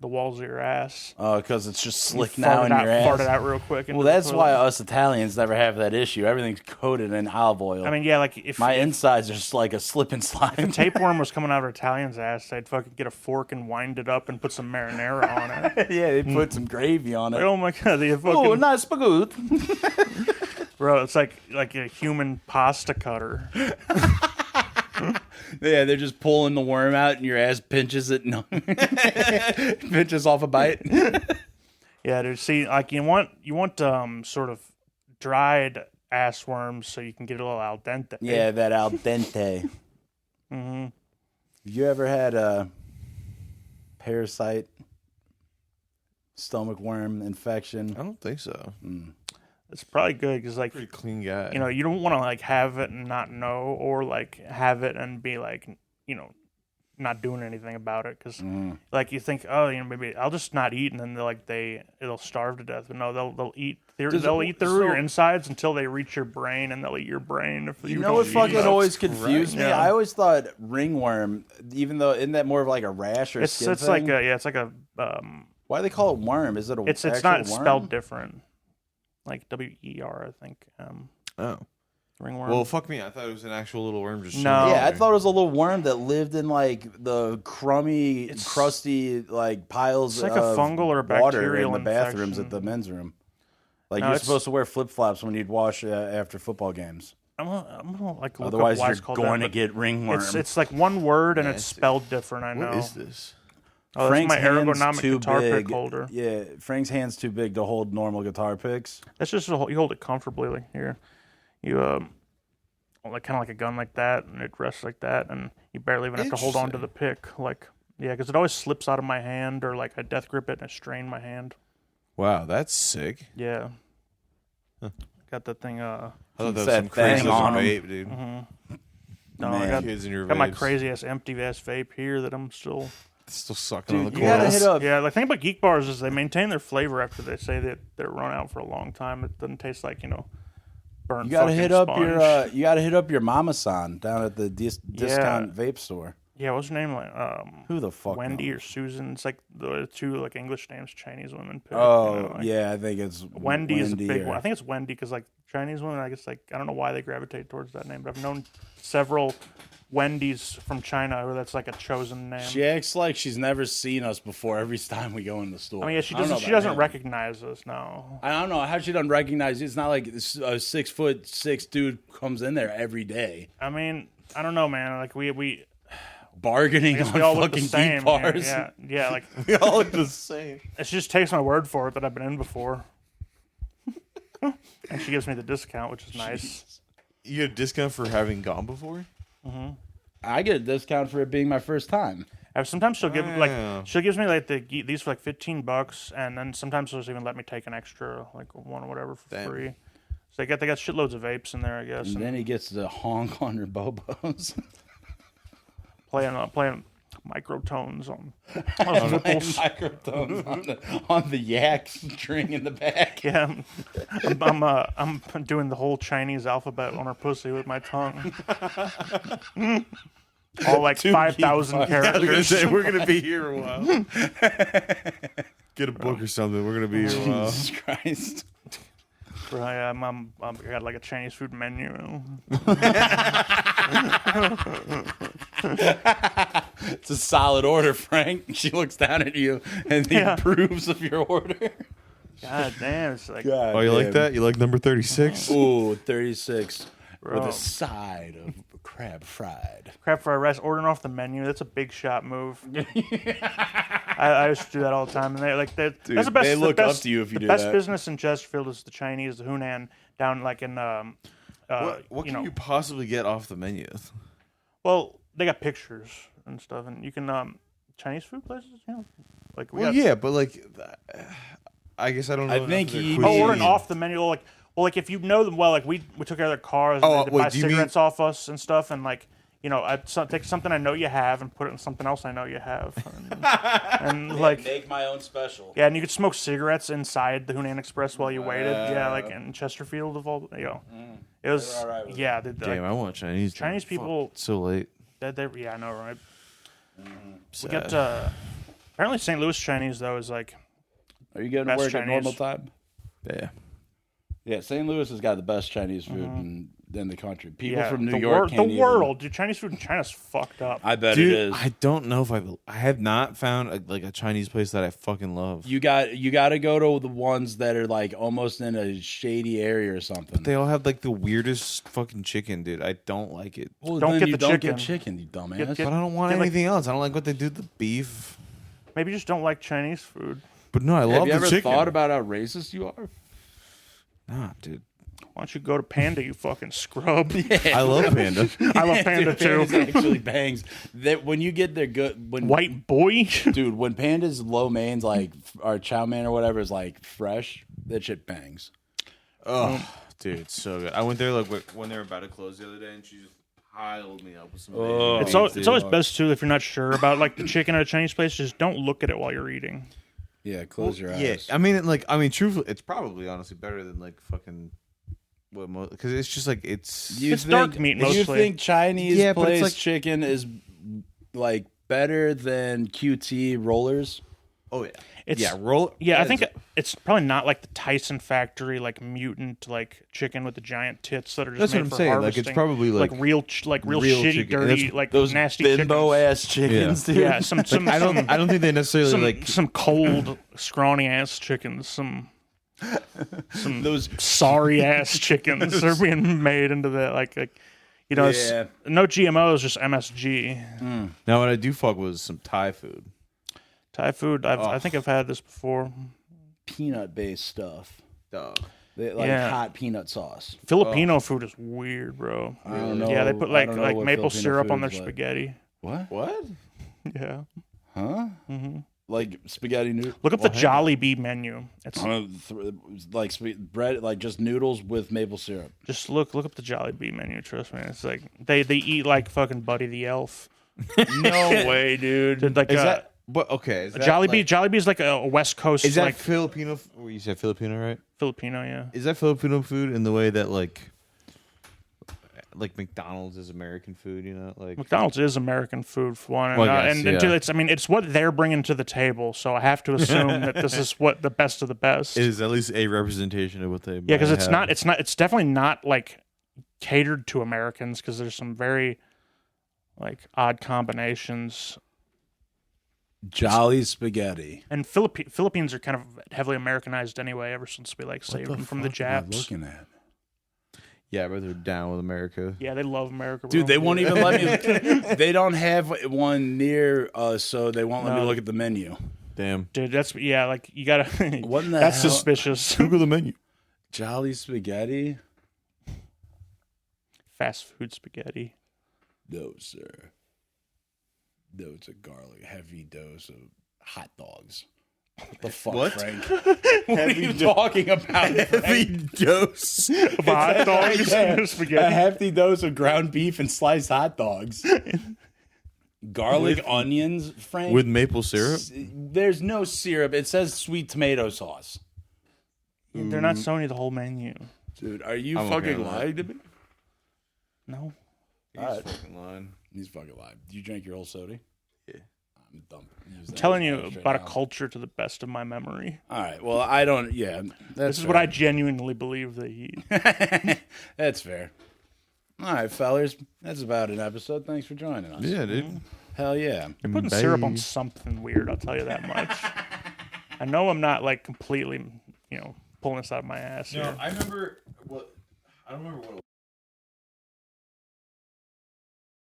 B: walls of your ass.
A: Because it's just slick
B: You
A: now
B: fart
A: in
B: it out,
A: your ass.
B: Fart it out real quick. into
A: Well,
B: the
A: that's
B: toilet.
A: why us Italians never have that issue. Everything's coated in olive oil.
B: I mean, yeah, like if
A: my insides are just like a slip and slide.
B: tapeworm was coming out of Italian's ass, they'd fucking get a fork and wind it up and put some marinara on it.
A: Yeah, they put some gravy on it.
B: Like, oh my god, they fucking
A: Oh, nice spaghetti.
B: bro, it's like a human pasta cutter.
A: Yeah, they're just pulling the worm out, and your ass pinches it. No, pinches off a bite.
B: Yeah, dude. See, like you want sort of dried ass worms so you can get a little al dente.
A: Yeah, that al dente.
B: Mm-hmm.
A: You ever had a parasite, stomach worm infection?
C: I don't think so.
B: It's probably good because like
C: Pretty clean guy.
B: you know you don't want to like have it and not know, or like have it and be like not doing anything about it because like you think, oh, maybe I'll just not eat, and then it'll starve to death. But no, they'll eat. They'll eat through your insides until they reach your brain, and they'll eat your brain if
A: You
B: you
A: know
B: don't
A: what
B: eat
A: fucking
B: it.
A: always confused me?
B: Yeah.
A: I always thought ringworm, even though isn't that more of like a rash or
B: It's
A: skin thing?
B: like a
A: Why do they call it worm? Is it a
B: it's
A: actual
B: not
A: worm?
B: spelled different, like WER, I think.
C: oh.
B: Ringworm.
C: Well, fuck me. I thought it was an actual little worm just
B: No.
C: chilling
A: Yeah, I
C: there.
A: thought it was a little worm that lived in like the crummy, crusty like piles
B: It's like a
A: of
B: fungal or
A: water
B: bacterial
A: in the bathrooms
B: infection.
A: at the men's room. Like
B: No,
A: you're
B: it's-
A: supposed to wear flip flops when you'd wash after football games.
B: I'm gonna like look
A: Otherwise,
B: up why
A: you're
B: it's called
A: going
B: that,
A: to get ringworm.
B: It's like one word and it's
C: Nasty.
B: spelled different. I know.
C: What is this?
B: Oh,
A: Frank's
B: that's my
A: hand's
B: ergonomic
A: too
B: guitar
A: big.
B: pick holder.
A: Yeah, Frank's hand's too big to hold normal guitar picks.
B: That's just you hold it comfortably. Like here, you like kind of like a gun like that, and it rests like that, and you barely even have to hold on to the pick. Like because it always slips out of my hand, or like I death grip it and I strain my hand.
C: Wow, that's sick.
B: Yeah, got that thing.
C: I thought that was
A: that
C: some crazy
A: thing
C: little
A: on 'em.
C: babe, dude.
B: No,
A: Man.
B: I got
C: Kids in your
B: my
C: vapes.
B: crazy ass empty ass vape here that I'm still.
C: Still sucking on the
A: you gotta
C: corners.
A: hit up.
B: Yeah, the thing about Geek Bars is they maintain their flavor after they say that they're run out for a long time. It doesn't taste like burnt.
A: You gotta
B: fucking
A: hit up
B: sponge.
A: your Mama-san down at the discount vape store.
B: Yeah, what's her name? Like
A: Who the fuck?
B: Wendy
A: knows?
B: or Susan. It's like the two like English names Chinese women pick.
A: Oh
B: like,
A: yeah, I think it's
B: Wendy is a big
A: or-
B: one. I think it's Wendy because like Chinese women, I guess like I don't know why they gravitate towards that name, but I've known several Wendy's from China where that's like a chosen name.
A: She acts like she's never seen us before every time we go in the store.
B: I mean, yeah, she
A: I don't know
B: doesn't. She
A: about
B: doesn't
A: him.
B: recognize us. No.
A: I don't know how she doesn't recognize you. It's not like a 6'6" dude comes in there every day
B: I mean, I don't know, man. Like we
A: bargaining
B: I guess
A: on
B: we all look the
A: fucking
B: same.
A: Geek Bars.
B: Yeah. Like
C: We all look the same.
B: she just takes my word for it that I've been in before, and she gives me the discount, which is nice.
C: You get a discount for having gone before?
A: I get a discount for it being my first time.
B: Sometimes she'll give
C: Wow.
B: she gives me like these for like $15, and then sometimes she'll just even let me take an extra like one or whatever for
C: Damn.
B: free. So they got shitloads of vapes in there, I guess.
A: And
B: And
A: then he gets to honk on her bobos.
B: playing microtones on those nipples.
A: Microphones on the yak string in the back.
B: Yeah, I'm doing the whole Chinese alphabet on her pussy with my tongue. All like 5,000
C: I was
B: characters.
C: gonna say we're gonna be here a while. Get a book or something. We're gonna be here a while.
A: Jesus Christ.
B: Right, I got like a Chinese food menu.
A: It's a solid order, Frank. She looks down at you and he approves of your order.
B: God damn, it's like
C: Oh, you like that? You like number 36?
A: Ooh, 36 with
B: Bro.
A: a side of crab fried.
B: crab fried rice. Ordering off the menu. That's a big shot move. I used to do that all the time, and that's the best.
A: they
B: the
A: look
B: best,
A: up to you if you
B: the
A: do
B: best
A: that.
B: business in Chesterfield is the Chinese, the Hunan, down like in
C: What can you possibly get off the menu?
B: well, they got pictures and stuff, and you can Chinese food places, like we
C: Well,
B: got,
C: yeah, but like, I guess I don't know.
A: I
C: enough
A: think
C: of their
A: he-
C: cuisine.
B: ordering off the menu, like if you know them well, like we took care of their cars, and
C: Oh,
B: they
C: wait,
B: buy
C: do you mean-
B: cigarettes off us and stuff, and like. I take something I know you have and put it in something else I know you have, and like
A: Make my own special.
B: yeah, and you could smoke cigarettes inside the Hunan Express while you waited. Yeah, like in Chesterfield of all, it was
A: all right with
B: yeah.
C: Damn, I want Chinese.
B: Chinese
C: Fuck,
B: people-
C: it's so late.
B: Yeah, I know, right? We
C: Sad.
B: got apparently St. Louis Chinese though is like
A: Are you getting to
B: Best
A: work at
B: Chinese.
A: normal time?
C: Yeah.
A: Yeah, St. Louis has got the best Chinese food in the country. People
B: yeah,
A: from New
B: the
A: York can't
B: the
A: even-
B: world, dude. Chinese food in China's fucked up.
A: I bet
C: Dude,
A: it is.
C: I don't know if I have not found a Chinese place that I fucking love.
A: You got to go to the ones that are like almost in a shady area or something.
C: They all have like the weirdest fucking chicken, dude. I don't like it.
A: well,
B: Don't
A: then
B: get
A: you
B: the
A: don't
B: chicken.
A: get chicken, you dumbass.
B: Get-
C: But I don't want
B: Yeah, like-
C: anything else. I don't like what they do to the beef.
B: Maybe you just don't like Chinese food.
C: But no, I
A: Have
C: love
A: you
C: the
A: ever
C: chicken.
A: thought about how racist you are?
C: Nah, dude.
B: Why don't you go to Panda, you fucking scrub?
C: I love Panda.
B: I love Panda
A: Dude, Panda's
B: too.
A: actually bangs. That when you get their good when
B: White boy.
A: dude, when Panda's lo main's like or chow mein or whatever is like fresh, that shit bangs.
C: Oh, dude, it's so good. I went there like when they were about to close the other day, and she just piled me up with some.
A: Oh.
C: bacon.
B: It's always best too if you're not sure about like the chicken at a Chinese place. Just don't look at it while you're eating.
A: Yeah, close your
C: Yeah,
A: eyes.
C: I mean, truthfully, it's probably honestly better than like fucking what because it's just like it's.
A: You
B: It's dark meat
A: You
B: mostly.
A: think Chinese
C: Yeah, but it's
A: place
C: like-
A: chicken is like better than QT rollers?
C: Oh yeah,
B: It's
C: roll.
B: Yeah, I
C: that
B: think
C: is-
B: it's probably not like the Tyson factory, like mutant, like chicken with the giant tits that are just
C: That's what
B: made
C: I'm
B: for
C: saying. Like
B: harvesting.
C: it's probably like
B: real
C: real
B: shitty,
C: chicken.
B: dirty,
C: That's-
B: like
A: Those
B: nasty
A: bimbo
B: chickens.
A: ass chickens, dude.
B: Yeah, some
C: I don't think they necessarily
B: some,
C: like.
B: some cold, scrawny ass chickens. Some
A: Those
B: sorry ass chickens are being made into the like it's
A: Yeah.
B: no GMOs, just MSG.
C: Now what I do fuck with is some Thai food.
B: Thai food. I think I've had this before.
A: peanut based stuff.
C: Dog.
A: They, like
B: Yeah.
A: hot peanut sauce.
B: Filipino food is weird, bro.
A: I don't know.
B: Yeah, they put
A: I
B: like
A: don't know
B: like
A: what
B: maple
A: Filipino
B: syrup on their
A: food's like.
B: spaghetti.
A: What?
C: What?
B: Yeah.
A: Huh? like spaghetti noodles.
B: Look up the Jollibee menu. It's
A: Like bread, like just noodles with maple syrup.
B: just look up the Jollibee menu. Trust me, it's like they eat like fucking Buddy the Elf.
A: No way, dude.
B: Dude, like
C: Is that what? Okay, is that
B: Jollibee.
C: like-
B: Jollibee is like a West Coast.
C: Is that
B: like
C: Filipino? Well, you said Filipino, right?
B: Filipino? Yeah.
C: Is that Filipino food in the way that like McDonald's is American food? You know, like
B: McDonald's is American food for one, and,
C: Well, I guess,
B: and two,
C: yeah.
B: it's I mean it's what they're bringing to the table. So I have to assume that this is what the best of the best.
C: is at least a representation of what they.
B: Yeah, because it's definitely not like catered to Americans because there's some very like odd combinations.
A: Jolly spaghetti.
B: And Philippines are kind of heavily Americanized anyway, ever since we like saved them from the
A: fuck am I
B: Japs.
A: looking at?
C: Yeah, but they're down with America.
B: Yeah, they love America,
A: Dude,
B: bro.
A: they won't even let me. They don't have one near us, so they won't let me
B: No.
A: look at the menu.
C: Damn.
B: Dude, that's like you gotta.
A: What in the
B: that's
A: hell?
B: suspicious.
C: Google the menu.
A: Jolly spaghetti?
B: Fast food spaghetti.
A: No, sir. No, it's a garlic heavy dose of hot dogs. What the fuck,
C: What?
A: Frank? What are you talking about? Frank?
C: dose.
B: Hot dogs and
A: A
B: spaghetti.
A: hefty dose of ground beef and sliced hot dogs. Garlic, onions, Frank.
C: With maple syrup.
A: There's no syrup. It says sweet tomato sauce.
B: They're not showing you the whole menu.
A: Dude, are you
C: I'm
A: fucking
C: okay with that.
A: lying to me?
B: No.
C: He's fucking lying.
A: He's fucking lying. Do you drink your whole soda?
C: Yeah.
A: I'm dumb.
B: I'm telling you about a culture to the best of my memory.
A: All right. Well, I don't. Yeah.
B: This is what I genuinely believe they eat.
A: That's fair. All right, fellers. That's about an episode. Thanks for joining us.
C: Yeah, dude.
A: Hell yeah.
B: Putting syrup on something weird, I'll tell you that much. I know I'm not like completely, pulling this out of my ass here.
C: I remember what. I don't remember what.